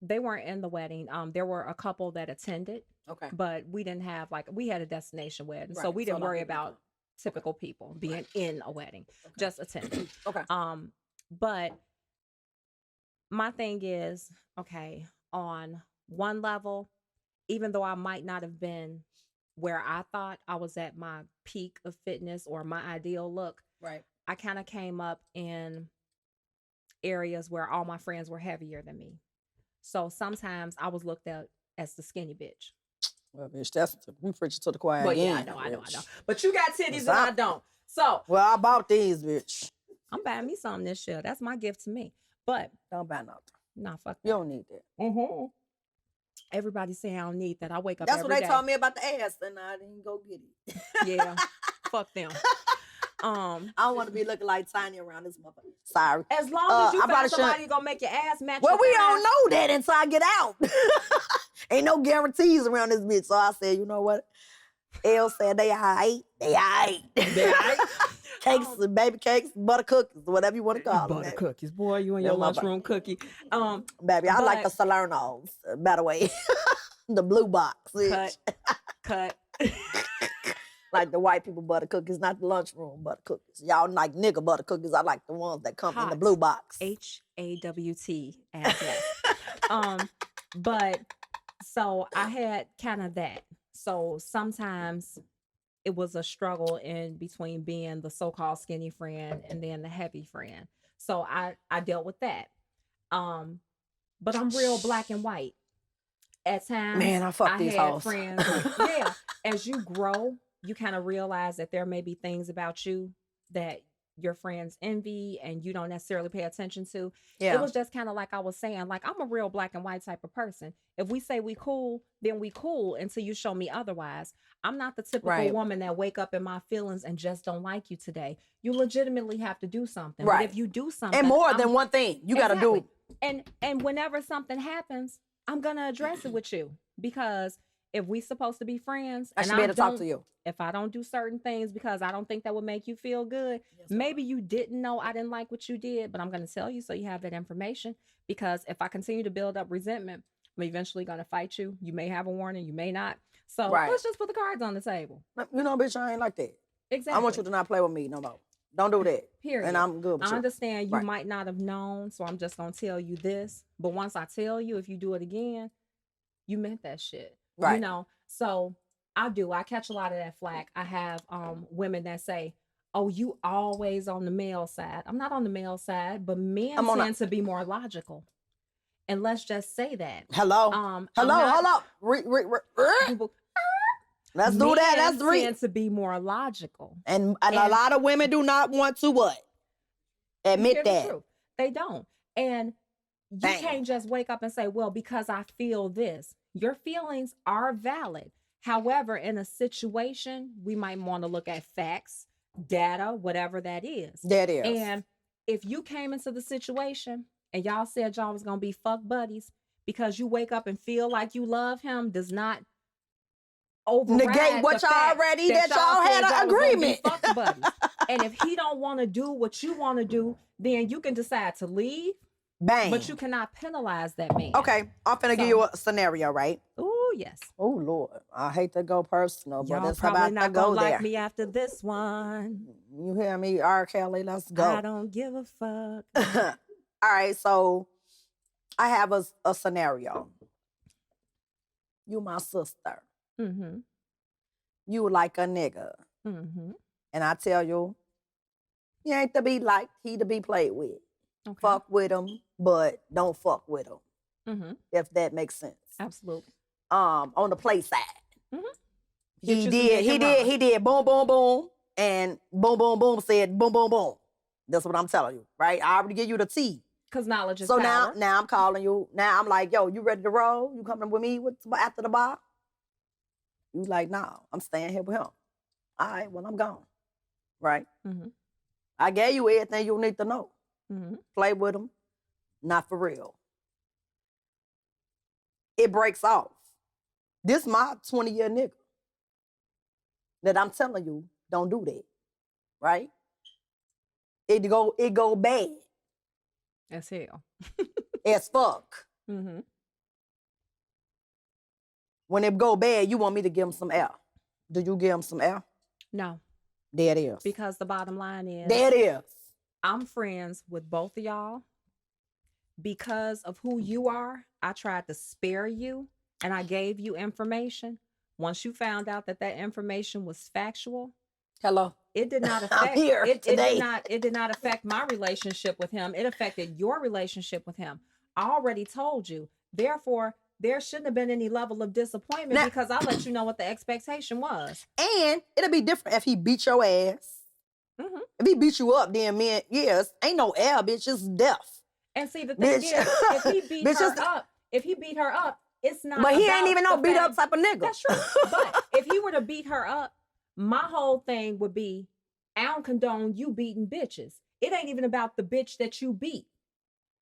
[SPEAKER 2] They weren't in the wedding. There were a couple that attended.
[SPEAKER 1] Okay.
[SPEAKER 2] But we didn't have, we had a destination wedding. So
[SPEAKER 1] Right.
[SPEAKER 2] we didn't
[SPEAKER 1] So
[SPEAKER 2] worry
[SPEAKER 1] not
[SPEAKER 2] about typical people being in a wedding, just attending.
[SPEAKER 1] Okay.
[SPEAKER 2] But my thing is, okay, on one level, even though I might not have been where I thought I was at my peak of fitness or my ideal look,
[SPEAKER 1] Right.
[SPEAKER 2] I kind of came up in areas where all my friends were heavier than me. So sometimes I was looked at as the skinny bitch.
[SPEAKER 1] Well, bitch, that's we preaching to the choir.
[SPEAKER 2] But yeah, I
[SPEAKER 1] again,
[SPEAKER 2] know, I know.
[SPEAKER 1] bitch.
[SPEAKER 2] But you got titties and
[SPEAKER 1] Stop.
[SPEAKER 2] I don't. So
[SPEAKER 1] Well, I bought these, bitch.
[SPEAKER 2] I'm buying me something this year. That's my gift to me. But
[SPEAKER 1] Don't buy nothing.
[SPEAKER 2] nah, fuck
[SPEAKER 1] You
[SPEAKER 2] that.
[SPEAKER 1] don't need that.
[SPEAKER 2] Mm-hmm. Everybody saying I don't need that. I wake up
[SPEAKER 1] That's what
[SPEAKER 2] every
[SPEAKER 1] they
[SPEAKER 2] day.
[SPEAKER 1] told me about the ass, and I didn't go get it.
[SPEAKER 2] Yeah, fuck them.
[SPEAKER 1] I don't want to be looking like Tiny around this motherfucker. Sorry.
[SPEAKER 2] As long as you
[SPEAKER 1] I probably
[SPEAKER 2] find somebody
[SPEAKER 1] shouldn't-
[SPEAKER 2] gonna make your ass match.
[SPEAKER 1] Well,
[SPEAKER 2] your
[SPEAKER 1] we
[SPEAKER 2] thighs,
[SPEAKER 1] don't know that until I get out. Ain't no guarantees around this bitch. So I said, you know what? Elle said they aight. They aight.
[SPEAKER 2] They aight?
[SPEAKER 1] Cakes and baby cakes, butter cookies, whatever you want to call them.
[SPEAKER 2] butter
[SPEAKER 1] baby.
[SPEAKER 2] cookies, boy. You and your
[SPEAKER 1] Them motherfuckers.
[SPEAKER 2] lunchroom cookie.
[SPEAKER 1] Baby, I like the
[SPEAKER 2] but-
[SPEAKER 1] Salernos, by the way. The blue box. bitch.
[SPEAKER 2] Cut.
[SPEAKER 1] Like the white people butter cookies, not the lunchroom butter cookies. Y'all like nigga butter cookies. I like the ones that come in the
[SPEAKER 2] Hot.
[SPEAKER 1] blue box.
[SPEAKER 2] HAWT. As yes. But so I had kind of that. So sometimes it was a struggle in between being the so-called skinny friend and then the heavy friend. So I dealt with that. But I'm real black and white. At times,
[SPEAKER 1] Man, I fuck these
[SPEAKER 2] had
[SPEAKER 1] hoes.
[SPEAKER 2] friends. Yeah, as you grow, you kind of realize that there may be things about you that your friends envy and you don't necessarily pay attention to.
[SPEAKER 1] Yeah.
[SPEAKER 2] It was just kind of like I was saying, like I'm a real black and white type of person. If we say we cool, then we cool until you show me otherwise. I'm not the typical
[SPEAKER 1] Right.
[SPEAKER 2] woman that wake up in my feelings and just don't like you today. You legitimately have to do something.
[SPEAKER 1] Right.
[SPEAKER 2] But if you do something,
[SPEAKER 1] And more
[SPEAKER 2] I'm-
[SPEAKER 1] than one thing. You got to
[SPEAKER 2] Exactly.
[SPEAKER 1] do.
[SPEAKER 2] And whenever something happens, I'm gonna address it with you because if we supposed to be friends,
[SPEAKER 1] I
[SPEAKER 2] and
[SPEAKER 1] should be able to talk
[SPEAKER 2] don't-
[SPEAKER 1] to you.
[SPEAKER 2] If I don't do certain things because I don't think that would make you feel good, maybe you didn't know I didn't like what you did, but I'm gonna tell you so you have that information. Because if I continue to build up resentment, I'm eventually gonna fight you. You may have a warning, you may not. So
[SPEAKER 1] Right.
[SPEAKER 2] let's just put the cards on the table.
[SPEAKER 1] You know, bitch, I ain't like that.
[SPEAKER 2] Exactly.
[SPEAKER 1] I want you to not play with me no more. Don't do that.
[SPEAKER 2] Period.
[SPEAKER 1] And I'm good with
[SPEAKER 2] I
[SPEAKER 1] you.
[SPEAKER 2] understand you
[SPEAKER 1] Right.
[SPEAKER 2] might not have known, so I'm just gonna tell you this. But once I tell you, if you do it again, you meant that shit.
[SPEAKER 1] Right.
[SPEAKER 2] You know, so I do. I catch a lot of that flack. I have women that say, "Oh, you always on the male side." I'm not on the male side, but men
[SPEAKER 1] I'm on
[SPEAKER 2] tend to be more logical. And let's just say that.
[SPEAKER 1] Hello.
[SPEAKER 2] I'm
[SPEAKER 1] Hello.
[SPEAKER 2] not-
[SPEAKER 1] Hold up.
[SPEAKER 2] people-
[SPEAKER 1] Let's do that.
[SPEAKER 2] men
[SPEAKER 1] That's three.
[SPEAKER 2] tend to be more logical.
[SPEAKER 1] And a lot of women do not want to what? Admit
[SPEAKER 2] Here's the
[SPEAKER 1] that.
[SPEAKER 2] truth. They don't. And you
[SPEAKER 1] Bam.
[SPEAKER 2] can't just wake up and say, well, because I feel this. Your feelings are valid. However, in a situation, we might want to look at facts, data, whatever that is.
[SPEAKER 1] That is.
[SPEAKER 2] And if you came into the situation and y'all said y'all was going to be fuck buddies because you wake up and feel like you love him does not override
[SPEAKER 1] negate what
[SPEAKER 2] the
[SPEAKER 1] y'all
[SPEAKER 2] fact
[SPEAKER 1] already that y'all
[SPEAKER 2] said
[SPEAKER 1] had
[SPEAKER 2] y'all
[SPEAKER 1] an
[SPEAKER 2] was gonna be
[SPEAKER 1] agreement.
[SPEAKER 2] fuck buddies. And if he don't want to do what you want to do, then you can decide to leave,
[SPEAKER 1] Bang.
[SPEAKER 2] but you cannot penalize that man.
[SPEAKER 1] Okay, I'm finna give
[SPEAKER 2] So-
[SPEAKER 1] you a scenario, right?
[SPEAKER 2] Oh yes.
[SPEAKER 1] Oh Lord, I hate to go personal, but
[SPEAKER 2] Y'all
[SPEAKER 1] it's
[SPEAKER 2] probably
[SPEAKER 1] about to
[SPEAKER 2] not
[SPEAKER 1] go
[SPEAKER 2] gonna
[SPEAKER 1] there.
[SPEAKER 2] like me after this one.
[SPEAKER 1] You hear me, R. Kelly? Let's
[SPEAKER 2] I
[SPEAKER 1] go.
[SPEAKER 2] don't give a fuck.
[SPEAKER 1] All right, so I have a scenario. You my sister.
[SPEAKER 2] Mm-hmm.
[SPEAKER 1] You like a nigga,
[SPEAKER 2] Mm-hmm.
[SPEAKER 1] and I tell you, he ain't to be liked. He to be played with.
[SPEAKER 2] Okay.
[SPEAKER 1] Fuck with him, but don't fuck with him.
[SPEAKER 2] Mm-hmm.
[SPEAKER 1] If that makes sense.
[SPEAKER 2] Absolutely.
[SPEAKER 1] On the play side.
[SPEAKER 2] Mhm.
[SPEAKER 1] He
[SPEAKER 2] Get you some
[SPEAKER 1] did,
[SPEAKER 2] dick
[SPEAKER 1] he
[SPEAKER 2] and
[SPEAKER 1] did,
[SPEAKER 2] run.
[SPEAKER 1] he did boom, boom, boom, and boom, boom, boom said boom, boom, boom. That's what I'm telling you, right? I already give you the T.
[SPEAKER 2] Because knowledge is
[SPEAKER 1] So
[SPEAKER 2] power.
[SPEAKER 1] now I'm calling you. Now I'm like, yo, you ready to roll? You coming with me after the bar? You like, nah, I'm staying here with him. All right, well, I'm gone. Right?
[SPEAKER 2] Mhm.
[SPEAKER 1] I gave you everything you need to know.
[SPEAKER 2] Mm-hmm.
[SPEAKER 1] Play with him. Not for real. It breaks off. This my 20-year nigga that I'm telling you, don't do that. Right? It go bad
[SPEAKER 2] As hell.
[SPEAKER 1] as fuck.
[SPEAKER 2] Mm-hmm.
[SPEAKER 1] When it go bad, you want me to give him some air. Do you give him some air?
[SPEAKER 2] No,
[SPEAKER 1] There it is.
[SPEAKER 2] because the bottom line is
[SPEAKER 1] There it is.
[SPEAKER 2] I'm friends with both of y'all. Because of who you are, I tried to spare you and I gave you information. Once you found out that that information was factual,
[SPEAKER 1] Hello.
[SPEAKER 2] it did not
[SPEAKER 1] I'm
[SPEAKER 2] affect
[SPEAKER 1] here
[SPEAKER 2] it
[SPEAKER 1] today.
[SPEAKER 2] did not affect my relationship with him. It affected your relationship with him. I already told you. Therefore, there shouldn't have been any level of disappointment
[SPEAKER 1] Now-
[SPEAKER 2] because I let you know what the expectation was.
[SPEAKER 1] And it'll be different if he beat your ass.
[SPEAKER 2] Mhm.
[SPEAKER 1] If he beat you up, then man, yes, ain't no air, bitch, it's death.
[SPEAKER 2] And see, the thing
[SPEAKER 1] Bitch.
[SPEAKER 2] is, if he beat
[SPEAKER 1] Bitch,
[SPEAKER 2] her
[SPEAKER 1] it's-
[SPEAKER 2] up, it's not.
[SPEAKER 1] But he
[SPEAKER 2] about
[SPEAKER 1] ain't even no
[SPEAKER 2] the
[SPEAKER 1] beat
[SPEAKER 2] fact-
[SPEAKER 1] up type of nigga.
[SPEAKER 2] That's true. But if he were to beat her up, my whole thing would be, I don't condone you beating bitches. It ain't even about the bitch that you beat.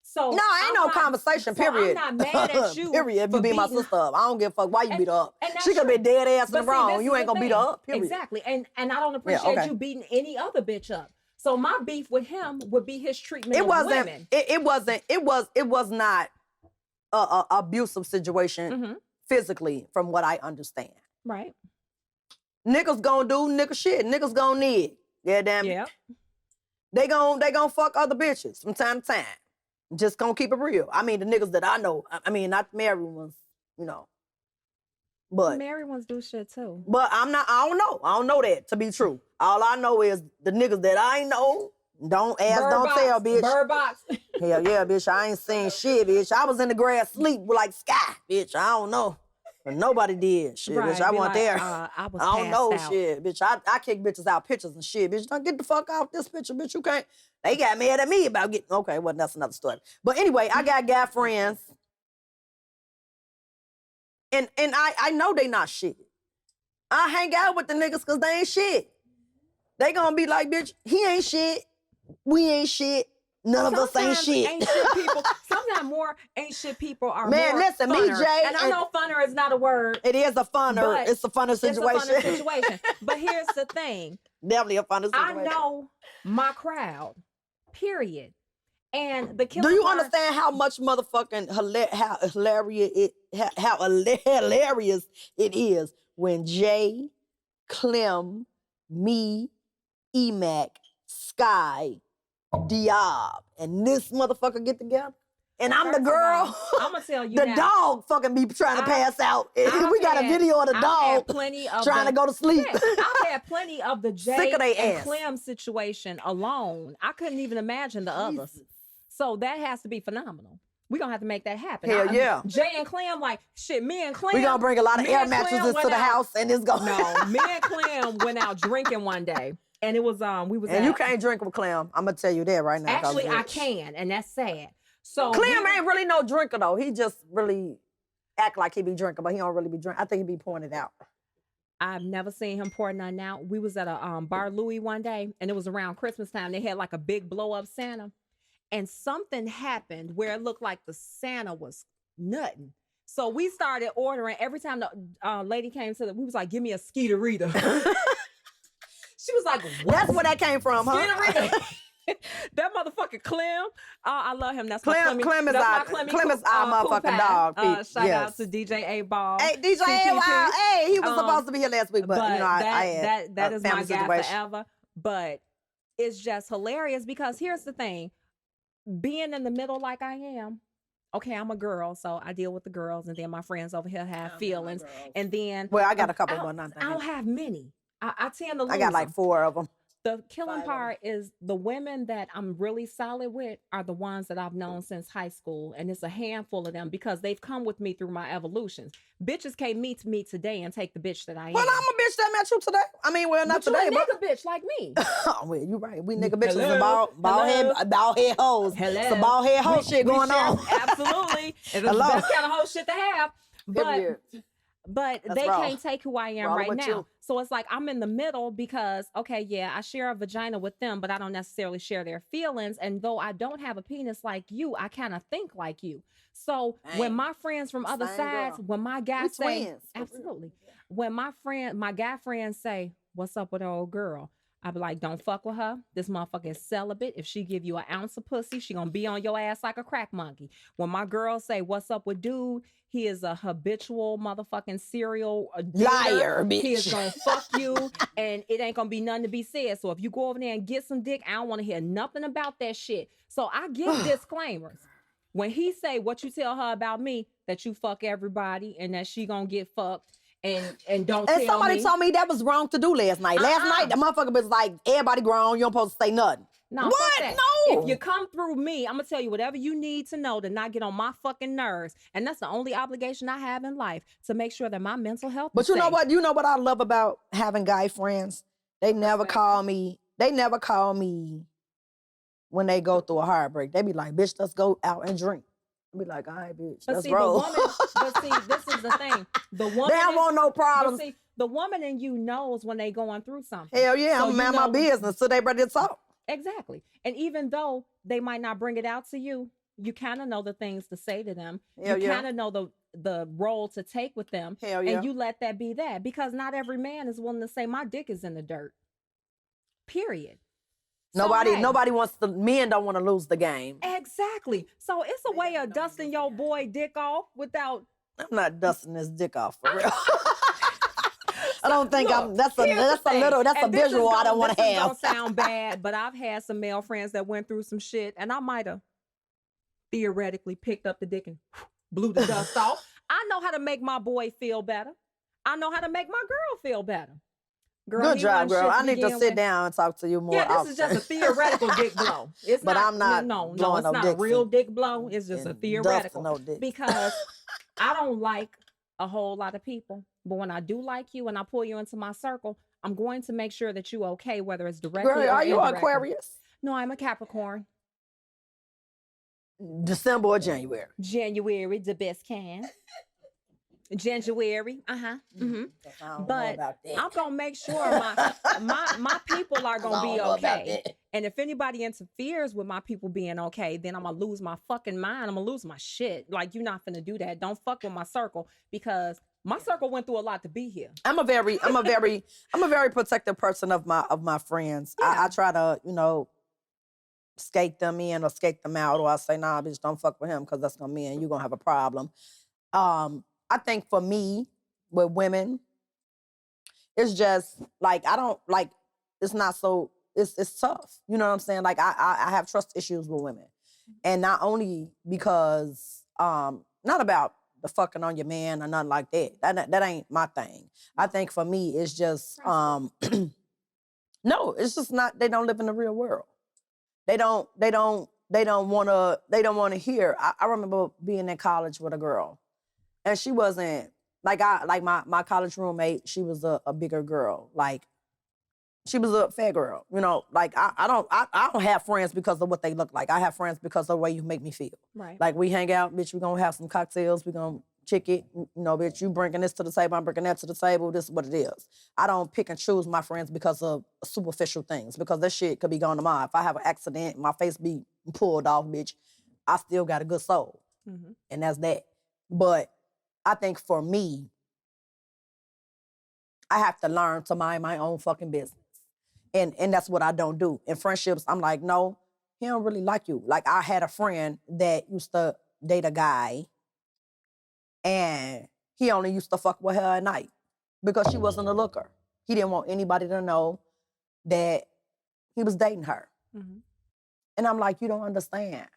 [SPEAKER 2] So
[SPEAKER 1] No, ain't no conversation, period.
[SPEAKER 2] I'm not mad at you.
[SPEAKER 1] Period. If you
[SPEAKER 2] for
[SPEAKER 1] beat my
[SPEAKER 2] beating-
[SPEAKER 1] sister up, I don't give a fuck why you
[SPEAKER 2] And-
[SPEAKER 1] beat her up.
[SPEAKER 2] and that's
[SPEAKER 1] She could
[SPEAKER 2] true.
[SPEAKER 1] be dead ass in
[SPEAKER 2] But
[SPEAKER 1] the
[SPEAKER 2] see,
[SPEAKER 1] wrong.
[SPEAKER 2] this
[SPEAKER 1] You
[SPEAKER 2] is
[SPEAKER 1] ain't
[SPEAKER 2] the
[SPEAKER 1] gonna beat her
[SPEAKER 2] thing.
[SPEAKER 1] up, period.
[SPEAKER 2] Exactly. And I don't appreciate
[SPEAKER 1] okay.
[SPEAKER 2] you beating any other bitch up. So my beef with him would be his treatment
[SPEAKER 1] It
[SPEAKER 2] of
[SPEAKER 1] wasn't.
[SPEAKER 2] women.
[SPEAKER 1] It was not a abusive situation
[SPEAKER 2] Mhm.
[SPEAKER 1] physically, from what I understand.
[SPEAKER 2] Right.
[SPEAKER 1] Niggas gonna do nigga shit. Niggas gonna need. Yeah, damn.
[SPEAKER 2] Yeah.
[SPEAKER 1] They gonna fuck other bitches from time to time. Just gonna keep it real. I mean, the niggas that I know. I mean, not the married ones, you know. But
[SPEAKER 2] Married ones do shit too.
[SPEAKER 1] But I don't know. I don't know that to be true. All I know is the niggas that I know, don't ask, don't tell, bitch.
[SPEAKER 2] Bird box.
[SPEAKER 1] Hell yeah, bitch. I ain't seen shit, bitch. I was in the grass sleep with like Sky, bitch. I don't know. But nobody did. Shit,
[SPEAKER 2] Right,
[SPEAKER 1] bitch. I
[SPEAKER 2] be
[SPEAKER 1] wasn't
[SPEAKER 2] like,
[SPEAKER 1] there.
[SPEAKER 2] I was
[SPEAKER 1] I don't know
[SPEAKER 2] passed out.
[SPEAKER 1] shit, bitch. I kick bitches out pictures and shit, bitch. Don't get the fuck out this picture, bitch. You can't. They got mad at me about getting, okay, well, that's another story. But anyway, I got guy friends. And I know they not shit. I hang out with the niggas because they ain't shit. They gonna be like, bitch, he ain't shit. We ain't shit. None of us ain't
[SPEAKER 2] Sometimes
[SPEAKER 1] shit.
[SPEAKER 2] Ain't shit people. Sometimes more ain't shit people are
[SPEAKER 1] Man,
[SPEAKER 2] more
[SPEAKER 1] listen, me,
[SPEAKER 2] funner.
[SPEAKER 1] Jay,
[SPEAKER 2] and I
[SPEAKER 1] and-
[SPEAKER 2] know funner is not a word.
[SPEAKER 1] It is a funner.
[SPEAKER 2] But
[SPEAKER 1] It's a funner situation.
[SPEAKER 2] It's a funner situation. But here's the thing.
[SPEAKER 1] Definitely a funner situation.
[SPEAKER 2] I know my crowd. Period. And the killer
[SPEAKER 1] Do you
[SPEAKER 2] part-
[SPEAKER 1] understand how much motherfucking hilarious it is when Jay, Clem, me, Emac, Sky, Diab, and this motherfucker get together? And I'm the
[SPEAKER 2] First of
[SPEAKER 1] girl.
[SPEAKER 2] all, I'ma tell you
[SPEAKER 1] the
[SPEAKER 2] now.
[SPEAKER 1] dog fucking be trying to pass out.
[SPEAKER 2] I've
[SPEAKER 1] We got a
[SPEAKER 2] had-
[SPEAKER 1] video of the
[SPEAKER 2] I've
[SPEAKER 1] dog
[SPEAKER 2] had plenty of
[SPEAKER 1] trying to go to sleep.
[SPEAKER 2] Yeah, I've had plenty of the Jay
[SPEAKER 1] Sick of they
[SPEAKER 2] and
[SPEAKER 1] ass.
[SPEAKER 2] Clem situation alone. I couldn't even imagine the others.
[SPEAKER 1] Jesus.
[SPEAKER 2] So that has to be phenomenal. We're gonna have to make that happen.
[SPEAKER 1] Hell yeah.
[SPEAKER 2] Jay and Clem, like shit, me and Clem.
[SPEAKER 1] We gonna bring a lot of
[SPEAKER 2] me
[SPEAKER 1] air
[SPEAKER 2] and Clem
[SPEAKER 1] mattresses
[SPEAKER 2] went
[SPEAKER 1] to the
[SPEAKER 2] out-
[SPEAKER 1] house and it's gonna
[SPEAKER 2] No, me and Clem went out drinking one day. And it was we was
[SPEAKER 1] And
[SPEAKER 2] at,
[SPEAKER 1] you can't drink with Clem. I'm gonna tell you that right now. 'cause
[SPEAKER 2] actually I
[SPEAKER 1] bitch.
[SPEAKER 2] can, and that's sad. So
[SPEAKER 1] Clem
[SPEAKER 2] we-
[SPEAKER 1] ain't really no drinker though. He just really act like he be drinking, but he don't really be drinking. I think he be pouring it out.
[SPEAKER 2] I've never seen him pour nothing out. We was at a Bar Louie one day, and it was around Christmas time. They had like a big blow up Santa, and something happened where it looked like the Santa was nutting. So we started ordering every time the lady came to we was like, "Give me a Skeeterita." She was like, "What?"
[SPEAKER 1] That's where that came from, huh?
[SPEAKER 2] Skeeterita. That motherfucking Clem, I love him. That's my
[SPEAKER 1] Clem is
[SPEAKER 2] that's my
[SPEAKER 1] our
[SPEAKER 2] Clemmy
[SPEAKER 1] Clem is our
[SPEAKER 2] Poo
[SPEAKER 1] motherfucking
[SPEAKER 2] Pie.
[SPEAKER 1] dog.
[SPEAKER 2] Shout
[SPEAKER 1] Yes.
[SPEAKER 2] out to DJ A Ball.
[SPEAKER 1] Hey, DJ
[SPEAKER 2] CPP.
[SPEAKER 1] A, hey, he was
[SPEAKER 2] Um,
[SPEAKER 1] supposed to be here last week, but you know, I had
[SPEAKER 2] that
[SPEAKER 1] a
[SPEAKER 2] is my
[SPEAKER 1] family
[SPEAKER 2] guy
[SPEAKER 1] situation.
[SPEAKER 2] forever. But it's just hilarious because here's the thing: being in the middle like I am. Okay, I'm a girl, so I deal with the girls, and then my friends over here have feelings, and then
[SPEAKER 1] Well, I got a
[SPEAKER 2] I
[SPEAKER 1] couple,
[SPEAKER 2] don't,
[SPEAKER 1] but not
[SPEAKER 2] I don't
[SPEAKER 1] that.
[SPEAKER 2] have many. I tend to lose
[SPEAKER 1] I got like
[SPEAKER 2] them.
[SPEAKER 1] 4 of them.
[SPEAKER 2] The killing
[SPEAKER 1] 5 of 'em.
[SPEAKER 2] part is the women that I'm really solid with are the ones that I've known since high school. And it's a handful of them because they've come with me through my evolutions. Bitches can't meet me today and take the bitch that I am.
[SPEAKER 1] Well, I'm a bitch that met you today. I mean, well, not
[SPEAKER 2] but
[SPEAKER 1] today,
[SPEAKER 2] you a
[SPEAKER 1] but
[SPEAKER 2] nigga bitch like me.
[SPEAKER 1] oh, well, you right. We nigga bitches and
[SPEAKER 2] Hello?
[SPEAKER 1] bald head hoes.
[SPEAKER 2] Hello.
[SPEAKER 1] Some bald head hoe shit
[SPEAKER 2] We
[SPEAKER 1] going
[SPEAKER 2] share-
[SPEAKER 1] on.
[SPEAKER 2] Absolutely. And it's the
[SPEAKER 1] Hello.
[SPEAKER 2] best kind of whole shit to have.
[SPEAKER 1] Period.
[SPEAKER 2] But
[SPEAKER 1] That's
[SPEAKER 2] they
[SPEAKER 1] raw.
[SPEAKER 2] can't take who I am
[SPEAKER 1] Raw
[SPEAKER 2] right
[SPEAKER 1] with
[SPEAKER 2] now.
[SPEAKER 1] you.
[SPEAKER 2] So it's like I'm in the middle because, okay, yeah, I share a vagina with them, but I don't necessarily share their feelings. And though I don't have a penis like you, I kind of think like you. So when
[SPEAKER 1] Dang.
[SPEAKER 2] my friends from other
[SPEAKER 1] Same
[SPEAKER 2] sides,
[SPEAKER 1] girl.
[SPEAKER 2] when my
[SPEAKER 1] We
[SPEAKER 2] guys say,
[SPEAKER 1] twins, for real.
[SPEAKER 2] absolutely, when my guy friends say, "What's up with the old girl?" I be like, "Don't fuck with her. This motherfucker is celibate. If she give you an ounce of pussy, she gonna be on your ass like a crack monkey." When my girls say, "What's up with dude?" He is a habitual motherfucking serial
[SPEAKER 1] Liar, bitch.
[SPEAKER 2] He is gonna fuck you, and it ain't gonna be nothing to be said. So if you go over there and get some dick, I don't want to hear nothing about that shit. So I give disclaimers. When he say what you tell her about me, that you fuck everybody and that she gonna get fucked, and don't
[SPEAKER 1] And
[SPEAKER 2] tell
[SPEAKER 1] somebody
[SPEAKER 2] me.
[SPEAKER 1] told me that was wrong to do last night. Last night, the motherfucker was like, everybody grown, you don't supposed to say nothing.
[SPEAKER 2] No,
[SPEAKER 1] What?
[SPEAKER 2] fuck that.
[SPEAKER 1] No.
[SPEAKER 2] If you come through me, I'm gonna tell you whatever you need to know to not get on my fucking nerves. And that's the only obligation I have in life, to make sure that my mental health
[SPEAKER 1] But
[SPEAKER 2] is
[SPEAKER 1] you know
[SPEAKER 2] safe.
[SPEAKER 1] what? You know what I love about having guy friends? They never call me. They never call me when they go through a heartbreak. They be like, bitch, let's go out and drink. I be like, all right, bitch,
[SPEAKER 2] But
[SPEAKER 1] let's
[SPEAKER 2] see,
[SPEAKER 1] roll.
[SPEAKER 2] the woman, but see, this is the thing. The woman
[SPEAKER 1] They don't want no
[SPEAKER 2] but
[SPEAKER 1] problems.
[SPEAKER 2] see, the woman in you knows when they going through something.
[SPEAKER 1] Hell yeah,
[SPEAKER 2] So
[SPEAKER 1] I'm
[SPEAKER 2] you
[SPEAKER 1] man my
[SPEAKER 2] know-
[SPEAKER 1] business so they ready to talk.
[SPEAKER 2] Exactly. And even though they might not bring it out to you, you kind of know the things to say to them.
[SPEAKER 1] Hell
[SPEAKER 2] you
[SPEAKER 1] yeah.
[SPEAKER 2] kind of know the role to take with them.
[SPEAKER 1] Hell yeah.
[SPEAKER 2] And you let that be that, because not every man is willing to say my dick is in the dirt. Period. So,
[SPEAKER 1] Nobody
[SPEAKER 2] hey,
[SPEAKER 1] wants to, men don't want to lose the game.
[SPEAKER 2] Exactly. So it's a way of dusting your boy dick off without.
[SPEAKER 1] I'm not dusting this dick off for real. I don't think
[SPEAKER 2] Look,
[SPEAKER 1] that's a
[SPEAKER 2] here's the thing,
[SPEAKER 1] a
[SPEAKER 2] and this is
[SPEAKER 1] visual I don't want to
[SPEAKER 2] This is
[SPEAKER 1] have.
[SPEAKER 2] gonna sound bad, but I've had some male friends that went through some shit, and I might have theoretically picked up the dick and blew the dust off. I know how to make my boy feel better. I know how to make my girl feel better. Girl,
[SPEAKER 1] Good
[SPEAKER 2] he
[SPEAKER 1] job,
[SPEAKER 2] wasn't
[SPEAKER 1] girl.
[SPEAKER 2] shit
[SPEAKER 1] I need to
[SPEAKER 2] begin
[SPEAKER 1] sit
[SPEAKER 2] with.
[SPEAKER 1] down and talk to you more
[SPEAKER 2] Yeah, this
[SPEAKER 1] often.
[SPEAKER 2] is just a theoretical dick blow. It's
[SPEAKER 1] But
[SPEAKER 2] not,
[SPEAKER 1] I'm not
[SPEAKER 2] no,
[SPEAKER 1] blowing
[SPEAKER 2] it's
[SPEAKER 1] no
[SPEAKER 2] not a
[SPEAKER 1] dicks
[SPEAKER 2] real
[SPEAKER 1] and-
[SPEAKER 2] dick blow. It's just a
[SPEAKER 1] and
[SPEAKER 2] theoretical.
[SPEAKER 1] dusting no dicks.
[SPEAKER 2] Because I don't like a whole lot of people, but when I do like you and I pull you into my circle, I'm going to make sure that you okay, whether it's directly
[SPEAKER 1] Girl,
[SPEAKER 2] or
[SPEAKER 1] are you
[SPEAKER 2] indirectly.
[SPEAKER 1] Aquarius?
[SPEAKER 2] No, I'm a Capricorn.
[SPEAKER 1] December or January?
[SPEAKER 2] January, the best can. January,
[SPEAKER 1] I don't
[SPEAKER 2] But
[SPEAKER 1] know about that.
[SPEAKER 2] I'm gonna make sure my people are gonna be okay. And if anybody interferes with my people being okay, then I'm gonna lose my fucking mind. I'm gonna lose my shit. Like, you're not finna do that. Don't fuck with my circle, because my circle went through a lot to be here.
[SPEAKER 1] I'm a very protective person of my friends.
[SPEAKER 2] Yeah.
[SPEAKER 1] I try to, skate them in or skate them out, or I say, nah, bitch, don't fuck with him because that's gonna mean you're gonna have a problem. I think for me, with women, it's just like I don't like. It's not so. It's tough. You know what I'm saying? Like I have trust issues with women, and not only because not about the fucking on your man or nothing like that. That ain't my thing. I think for me, it's just no. It's just not. They don't live in the real world. They don't want to hear. I remember being in college with a girl, and she wasn't like my college roommate. She was a bigger girl. Like, she was a fat girl. Like I don't have friends because of what they look like. I have friends because of the way you make me feel.
[SPEAKER 2] Right.
[SPEAKER 1] Like, we hang out, bitch, we're gonna have some cocktails, we're gonna kick it. Bitch, you bringing this to the table, I'm bringing that to the table. This is what it is. I don't pick and choose my friends because of superficial things, because that shit could be gone tomorrow. If I have an accident, my face be pulled off, bitch, I still got a good soul.
[SPEAKER 2] Mhm.
[SPEAKER 1] And that's that. But I think for me, I have to learn to mind my own fucking business. And that's what I don't do. In friendships, I'm like, no, he don't really like you. Like, I had a friend that used to date a guy, and he only used to fuck with her at night because she wasn't a looker. He didn't want anybody to know that he was dating her.
[SPEAKER 2] Mhm.
[SPEAKER 1] And I'm like, you don't understand.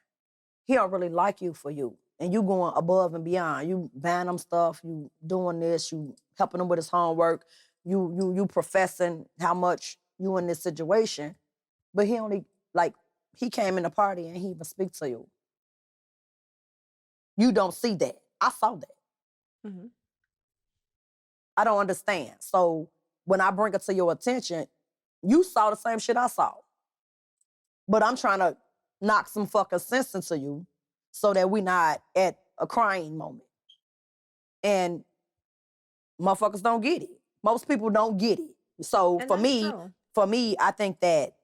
[SPEAKER 1] He don't really like you for you. And you going above and beyond. You buying him stuff, you doing this, you helping him with his homework, you professing how much you in this situation. But he only, like, he came in the party and he even speak to you. You don't see that. I saw that.
[SPEAKER 2] Mhm.
[SPEAKER 1] I don't understand. So when I bring it to your attention, you saw the same shit I saw. But I'm trying to knock some fucking sense into you so that we not at a crying moment. And motherfuckers don't get it. Most people don't get it. So
[SPEAKER 2] And
[SPEAKER 1] for
[SPEAKER 2] that's
[SPEAKER 1] me,
[SPEAKER 2] true.
[SPEAKER 1] I think that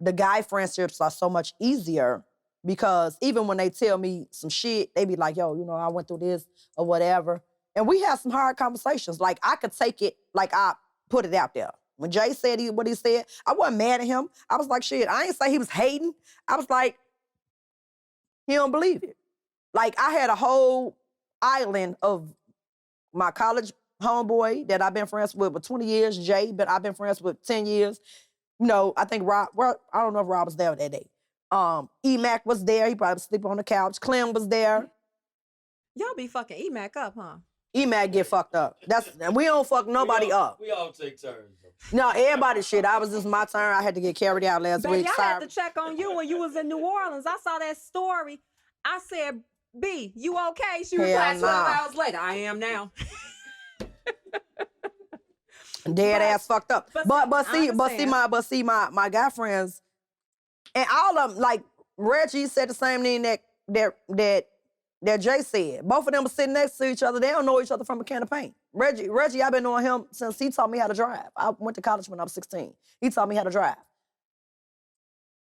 [SPEAKER 1] the guy friendships are so much easier, because even when they tell me some shit, they be like, yo, I went through this or whatever. And we have some hard conversations. Like, I could take it, like, I put it out there. When Jay said what he said, I wasn't mad at him. I was like, shit, I ain't say he was hating. I was like, he don't believe it. Like, I had a whole island of my college homeboy that I've been friends with for 20 years, Jay, but I've been friends with 10 years. I think Rob, well, I don't know if Rob was there that day. E-Mac was there. He probably was sleeping on the couch. Clem was there.
[SPEAKER 2] Y'all be fucking Emac up, huh?
[SPEAKER 1] E-Mac get fucked up. And we don't fuck nobody up.
[SPEAKER 3] We all take turns.
[SPEAKER 1] No, everybody shit. I was just my turn. I had to get carried out last
[SPEAKER 2] Baby,
[SPEAKER 1] week.
[SPEAKER 2] I
[SPEAKER 1] Sorry.
[SPEAKER 2] had to check on you when you was in New Orleans. I saw that story. I said, B, you okay? She
[SPEAKER 1] Hell
[SPEAKER 2] replied 12
[SPEAKER 1] nah.
[SPEAKER 2] hours later. I am now.
[SPEAKER 1] Dead ass fucked up.
[SPEAKER 2] but
[SPEAKER 1] But
[SPEAKER 2] see,
[SPEAKER 1] see my guy friends and all of them, like Reggie said the same thing that Jay said. Both of them were sitting next to each other. They don't know each other from a can of paint. Reggie, I've been knowing him since he taught me how to drive. I went to college when I was 16. He taught me how to drive.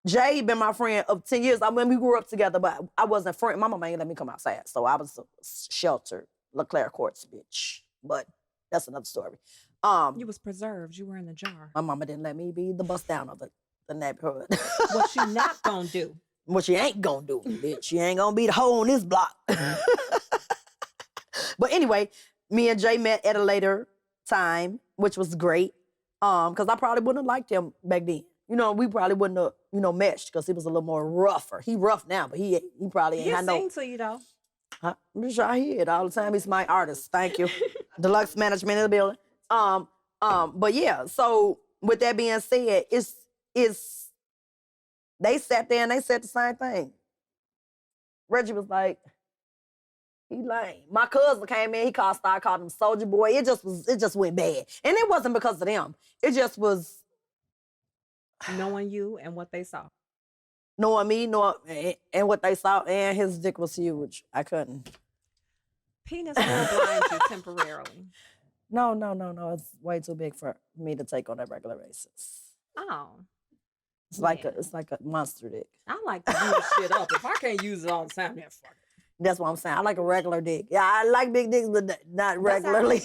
[SPEAKER 1] Jay been my friend of 10 years. I mean, we grew up together, but I wasn't friend. My mama ain't let me come outside, so I was a sheltered LeClaire Courts bitch. But that's another story.
[SPEAKER 2] You was preserved. You were in the jar.
[SPEAKER 1] My mama didn't let me be the bust down of the neighborhood.
[SPEAKER 2] What you not gonna do?
[SPEAKER 1] What she ain't gonna do, bitch. She ain't gonna be the hoe on this block. But anyway, me and Jay met at a later time, which was great. Because I probably wouldn't have liked him back then. You know, we probably wouldn't have, meshed because he was a little more rougher. He rough now, but he probably ain't
[SPEAKER 2] He
[SPEAKER 1] had no.
[SPEAKER 2] sing to you though.
[SPEAKER 1] I'm sure I hear it all the time. He's my artist. Thank you. Deluxe management in the building. But yeah, so with that being said, it's they sat there and they said the same thing. Reggie was like, he lame. My cousin came in, started calling him Soldier Boy. It just went bad. And it wasn't because of them. It just was
[SPEAKER 2] knowing you and what they saw.
[SPEAKER 1] Knowing me, and what they saw, and his dick was huge. I couldn't.
[SPEAKER 2] Penis will blind you temporarily.
[SPEAKER 1] No. It's way too big for me to take on a regular basis.
[SPEAKER 2] Oh.
[SPEAKER 1] It's like a monster dick.
[SPEAKER 2] I like to use shit up. If I can't use it all the time, then fuck it.
[SPEAKER 1] That's what I'm saying. I like a regular dick. Yeah, I like big dicks, but not regularly.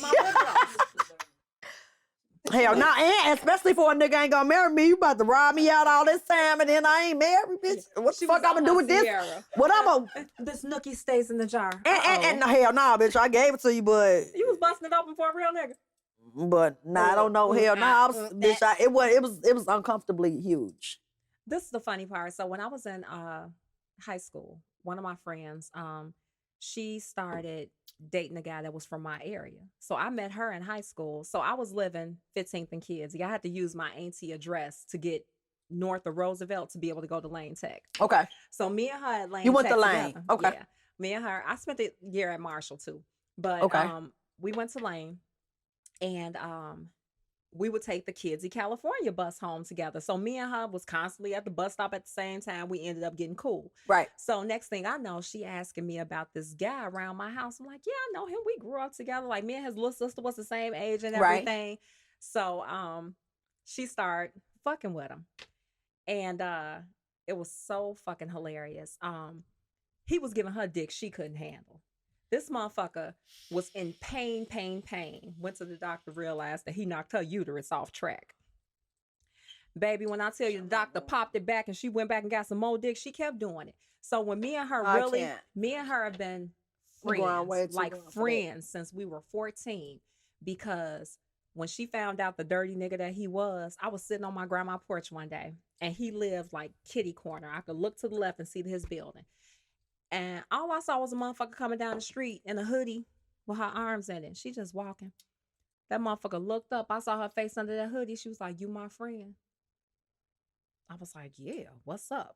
[SPEAKER 1] Hell no, and especially for a nigga ain't gonna marry me. You about to rob me out all this time and then I ain't married, bitch. What the fuck I'm gonna do with this? What I'm gonna...
[SPEAKER 2] This nookie stays in the jar.
[SPEAKER 1] And hell no, bitch. I gave it to you, but...
[SPEAKER 2] You was busting it open for a real nigga.
[SPEAKER 1] But I don't know. Hell no, bitch. It was uncomfortably huge.
[SPEAKER 2] This is the funny part. So when I was in high school, one of my friends, she started dating a guy that was from my area. So I met her in high school. So I was living 15th and Kids. I had to use my auntie address to get north of Roosevelt to be able to go to Lane Tech.
[SPEAKER 1] Okay.
[SPEAKER 2] So me and her at Lane Tech.
[SPEAKER 1] You went to Lane.
[SPEAKER 2] Together.
[SPEAKER 1] Okay.
[SPEAKER 2] Yeah. Me and her. I spent the year at Marshall too. But
[SPEAKER 1] okay.
[SPEAKER 2] We went to Lane and we would take the Kids in California bus home together. So me and her was constantly at the bus stop at the same time. We ended up getting cool.
[SPEAKER 1] Right.
[SPEAKER 2] So next thing I know, she asking me about this guy around my house. I'm like, yeah, I know him. We grew up together. Like me and his little sister was the same age and everything. Right. So she started fucking with him. And it was so fucking hilarious. He was giving her dick she couldn't handle. This motherfucker was in pain. Went to the doctor, realized that he knocked her uterus off track. Baby, when I tell you the doctor popped it back and she went back and got some more dick, she kept doing it. So when me and her me and her have been friends, friends since we were 14, because when she found out the dirty nigga that he was, I was sitting on my grandma's porch one day and he lived like kitty corner. I could look to the left and see his building. And all I saw was a motherfucker coming down the street in a hoodie with her arms in it. She just walking. That motherfucker looked up. I saw her face under that hoodie. She was like, you my friend. I was like, yeah, what's up?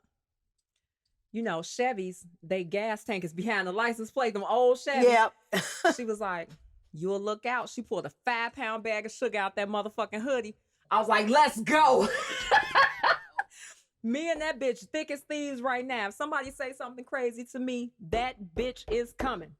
[SPEAKER 2] You know, Chevys, they gas tank is behind the license plate, them old Chevys.
[SPEAKER 1] Yep.
[SPEAKER 2] She was like, you'll look out. She pulled a 5-pound bag of sugar out that motherfucking hoodie. I was like, let's go. Me and that bitch thick as thieves right now. If somebody say something crazy to me, that bitch is coming.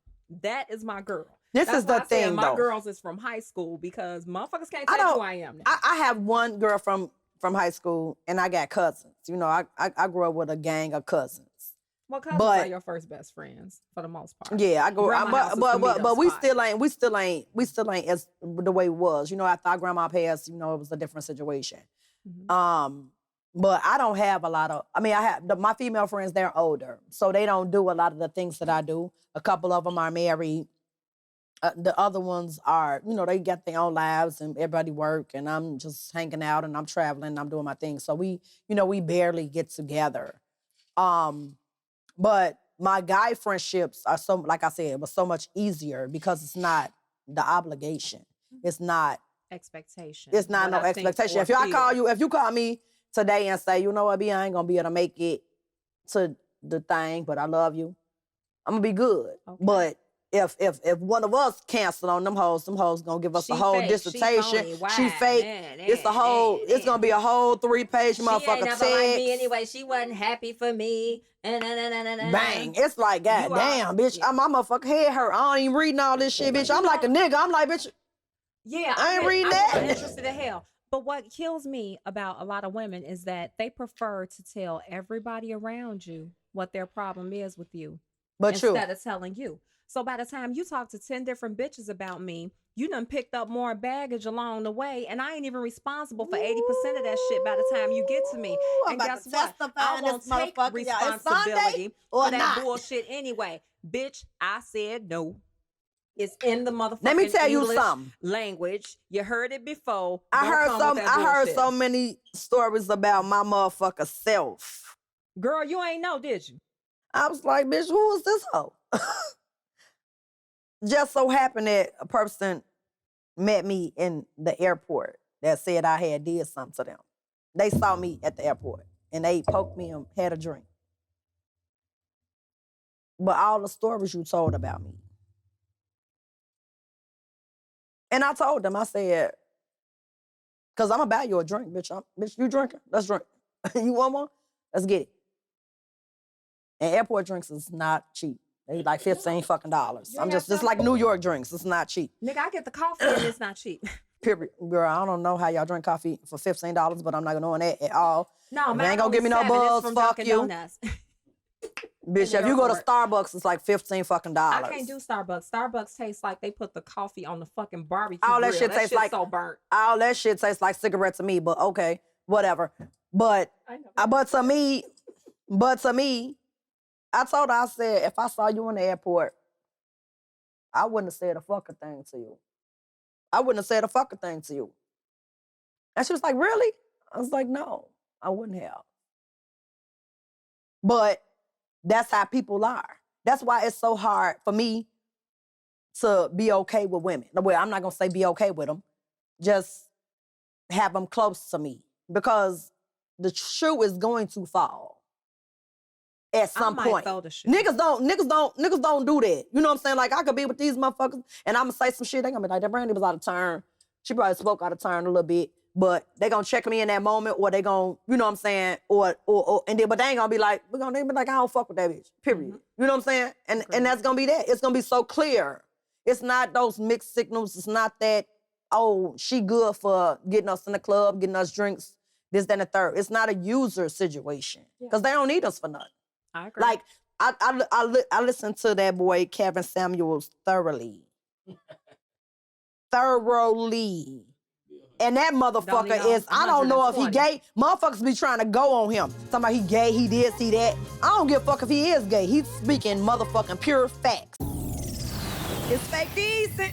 [SPEAKER 2] That is my girl.
[SPEAKER 1] That's is the thing,
[SPEAKER 2] my
[SPEAKER 1] though.
[SPEAKER 2] Girls is from high school because motherfuckers can't tell who I am now.
[SPEAKER 1] I have one girl from high school, and I got cousins. You know, I grew up with a gang of cousins.
[SPEAKER 2] Well, cousins are your first best friends for the most part.
[SPEAKER 1] Yeah, I grew up, but we still ain't as the way it was. You know, after our grandma passed, you know, it was a different situation. Mm-hmm. But I don't have a lot of, my female friends, they're older. So they don't do a lot of the things that I do. A couple of them are married. The other ones are, you know, they got their own lives and everybody work and I'm just hanging out and I'm traveling and I'm doing my thing. So we barely get together. But my guy friendships are like I said, it was so much easier because it's not the obligation. It's not
[SPEAKER 2] expectation.
[SPEAKER 1] It's not
[SPEAKER 2] what
[SPEAKER 1] no
[SPEAKER 2] I think
[SPEAKER 1] expectation.
[SPEAKER 2] or
[SPEAKER 1] If you call me today and say, you know what, B, I ain't gonna be able to make it to the thing, but I love you, I'm gonna be good.
[SPEAKER 2] Okay.
[SPEAKER 1] But if one of us cancel on them hoes gonna give us a
[SPEAKER 2] She
[SPEAKER 1] whole
[SPEAKER 2] fake, she
[SPEAKER 1] dissertation.
[SPEAKER 2] phony, why?
[SPEAKER 1] She fake. It's gonna be a whole 3-page
[SPEAKER 2] She ain't
[SPEAKER 1] motherfucker
[SPEAKER 2] never
[SPEAKER 1] text.
[SPEAKER 2] liked me anyway. She wasn't happy for me.
[SPEAKER 1] Bang. It's like, God
[SPEAKER 2] You are-
[SPEAKER 1] damn, bitch.
[SPEAKER 2] yeah.
[SPEAKER 1] My motherfucking head hurt. I ain't even reading all this shit, bitch. I'm like a nigga. I'm like, bitch,
[SPEAKER 2] Yeah,
[SPEAKER 1] I ain't reading
[SPEAKER 2] I'm
[SPEAKER 1] that.
[SPEAKER 2] interested in hell. But what kills me about a lot of women is that they prefer to tell everybody around you what their problem is with you
[SPEAKER 1] but you.
[SPEAKER 2] instead of telling you. So by the time you talk to 10 different bitches about me, you done picked up more baggage along the way, and I ain't even responsible for 80% of that shit by the time you get to me.
[SPEAKER 1] Ooh, I'm
[SPEAKER 2] And
[SPEAKER 1] about
[SPEAKER 2] guess
[SPEAKER 1] to
[SPEAKER 2] what?
[SPEAKER 1] testify
[SPEAKER 2] I
[SPEAKER 1] in
[SPEAKER 2] won't
[SPEAKER 1] this
[SPEAKER 2] take
[SPEAKER 1] motherfucker, y'all. It's Sunday
[SPEAKER 2] responsibility
[SPEAKER 1] or
[SPEAKER 2] for that
[SPEAKER 1] not.
[SPEAKER 2] bullshit anyway. Bitch, I said no. It's in the motherfucking
[SPEAKER 1] Let me tell you
[SPEAKER 2] English
[SPEAKER 1] something.
[SPEAKER 2] language. You heard it before.
[SPEAKER 1] I
[SPEAKER 2] Don't
[SPEAKER 1] heard
[SPEAKER 2] come with that bullshit.
[SPEAKER 1] so many stories about my motherfucker self.
[SPEAKER 2] Girl, you ain't know, did you?
[SPEAKER 1] I was like, bitch, who is this hoe? Just so happened that a person met me in the airport that said I had did something to them. They saw me at the airport and they poked me and had a drink. But all the stories you told about me. And I told them, I said, because I'm going to buy you a drink, bitch. Bitch, you drinking? Let's drink. You want one? Let's get it. And airport drinks is not cheap. They like $15 fucking dollars.
[SPEAKER 2] You
[SPEAKER 1] I'm
[SPEAKER 2] ain't
[SPEAKER 1] just
[SPEAKER 2] got
[SPEAKER 1] like
[SPEAKER 2] some?
[SPEAKER 1] New York drinks. It's not cheap.
[SPEAKER 2] Nigga, I get the coffee and it's not cheap.
[SPEAKER 1] Period. Girl, I don't know how y'all drink coffee for $15, but I'm not doing that at all.
[SPEAKER 2] No,
[SPEAKER 1] If
[SPEAKER 2] mine
[SPEAKER 1] you ain't gonna
[SPEAKER 2] only
[SPEAKER 1] give me no
[SPEAKER 2] $7. It's
[SPEAKER 1] buzz,
[SPEAKER 2] from
[SPEAKER 1] fuck
[SPEAKER 2] Dunkin'
[SPEAKER 1] you.
[SPEAKER 2] Donuts.
[SPEAKER 1] Bitch,
[SPEAKER 2] In
[SPEAKER 1] if
[SPEAKER 2] the
[SPEAKER 1] you go to
[SPEAKER 2] airport.
[SPEAKER 1] Starbucks, it's like $15 fucking dollars.
[SPEAKER 2] I can't do Starbucks. Starbucks tastes like they put the coffee on the fucking barbecue
[SPEAKER 1] All that
[SPEAKER 2] grill.
[SPEAKER 1] shit tastes
[SPEAKER 2] shit's
[SPEAKER 1] like-
[SPEAKER 2] so burnt.
[SPEAKER 1] All that shit tastes like cigarettes to me, but okay, whatever. But to me, I told her, I said, if I saw you in the airport, I wouldn't have said a fucking thing to you. I wouldn't have said a fucking thing to you. And she was like, really? I was like, no, I wouldn't have. But that's how people are. That's why it's so hard for me to be okay with women. Well, I'm not gonna say be okay with them. Just have them close to me. Because the shoe is going to fall at some
[SPEAKER 2] I might
[SPEAKER 1] point.
[SPEAKER 2] throw the shoe.
[SPEAKER 1] Niggas don't do that. You know what I'm saying? Like, I could be with these motherfuckers and I'm gonna say some shit. They gonna be like, that Brandy was out of turn. She probably spoke out of turn a little bit, but they gonna check me in that moment, or they gonna, you know what I'm saying? Or and then, but they ain't gonna be like, they be like, I don't fuck with that bitch. Period.
[SPEAKER 2] Mhm.
[SPEAKER 1] You know what I'm saying? And that's gonna be that. It's gonna be so clear. It's not those mixed signals. It's not that, oh, she good for getting us in the club, getting us drinks, this, that, and the third. It's not a user situation. Because they don't need us for nothing.
[SPEAKER 2] I agree.
[SPEAKER 1] Like, I listened to that boy Kevin Samuels thoroughly. Thoroughly. And that motherfucker
[SPEAKER 2] Don't
[SPEAKER 1] is, I don't know if he
[SPEAKER 2] 120.
[SPEAKER 1] gay. Motherfuckers be trying to go on him. Talking about he gay, he this, he that. I don't give a fuck if he is gay. He's speaking motherfucking pure facts. It's fake decent.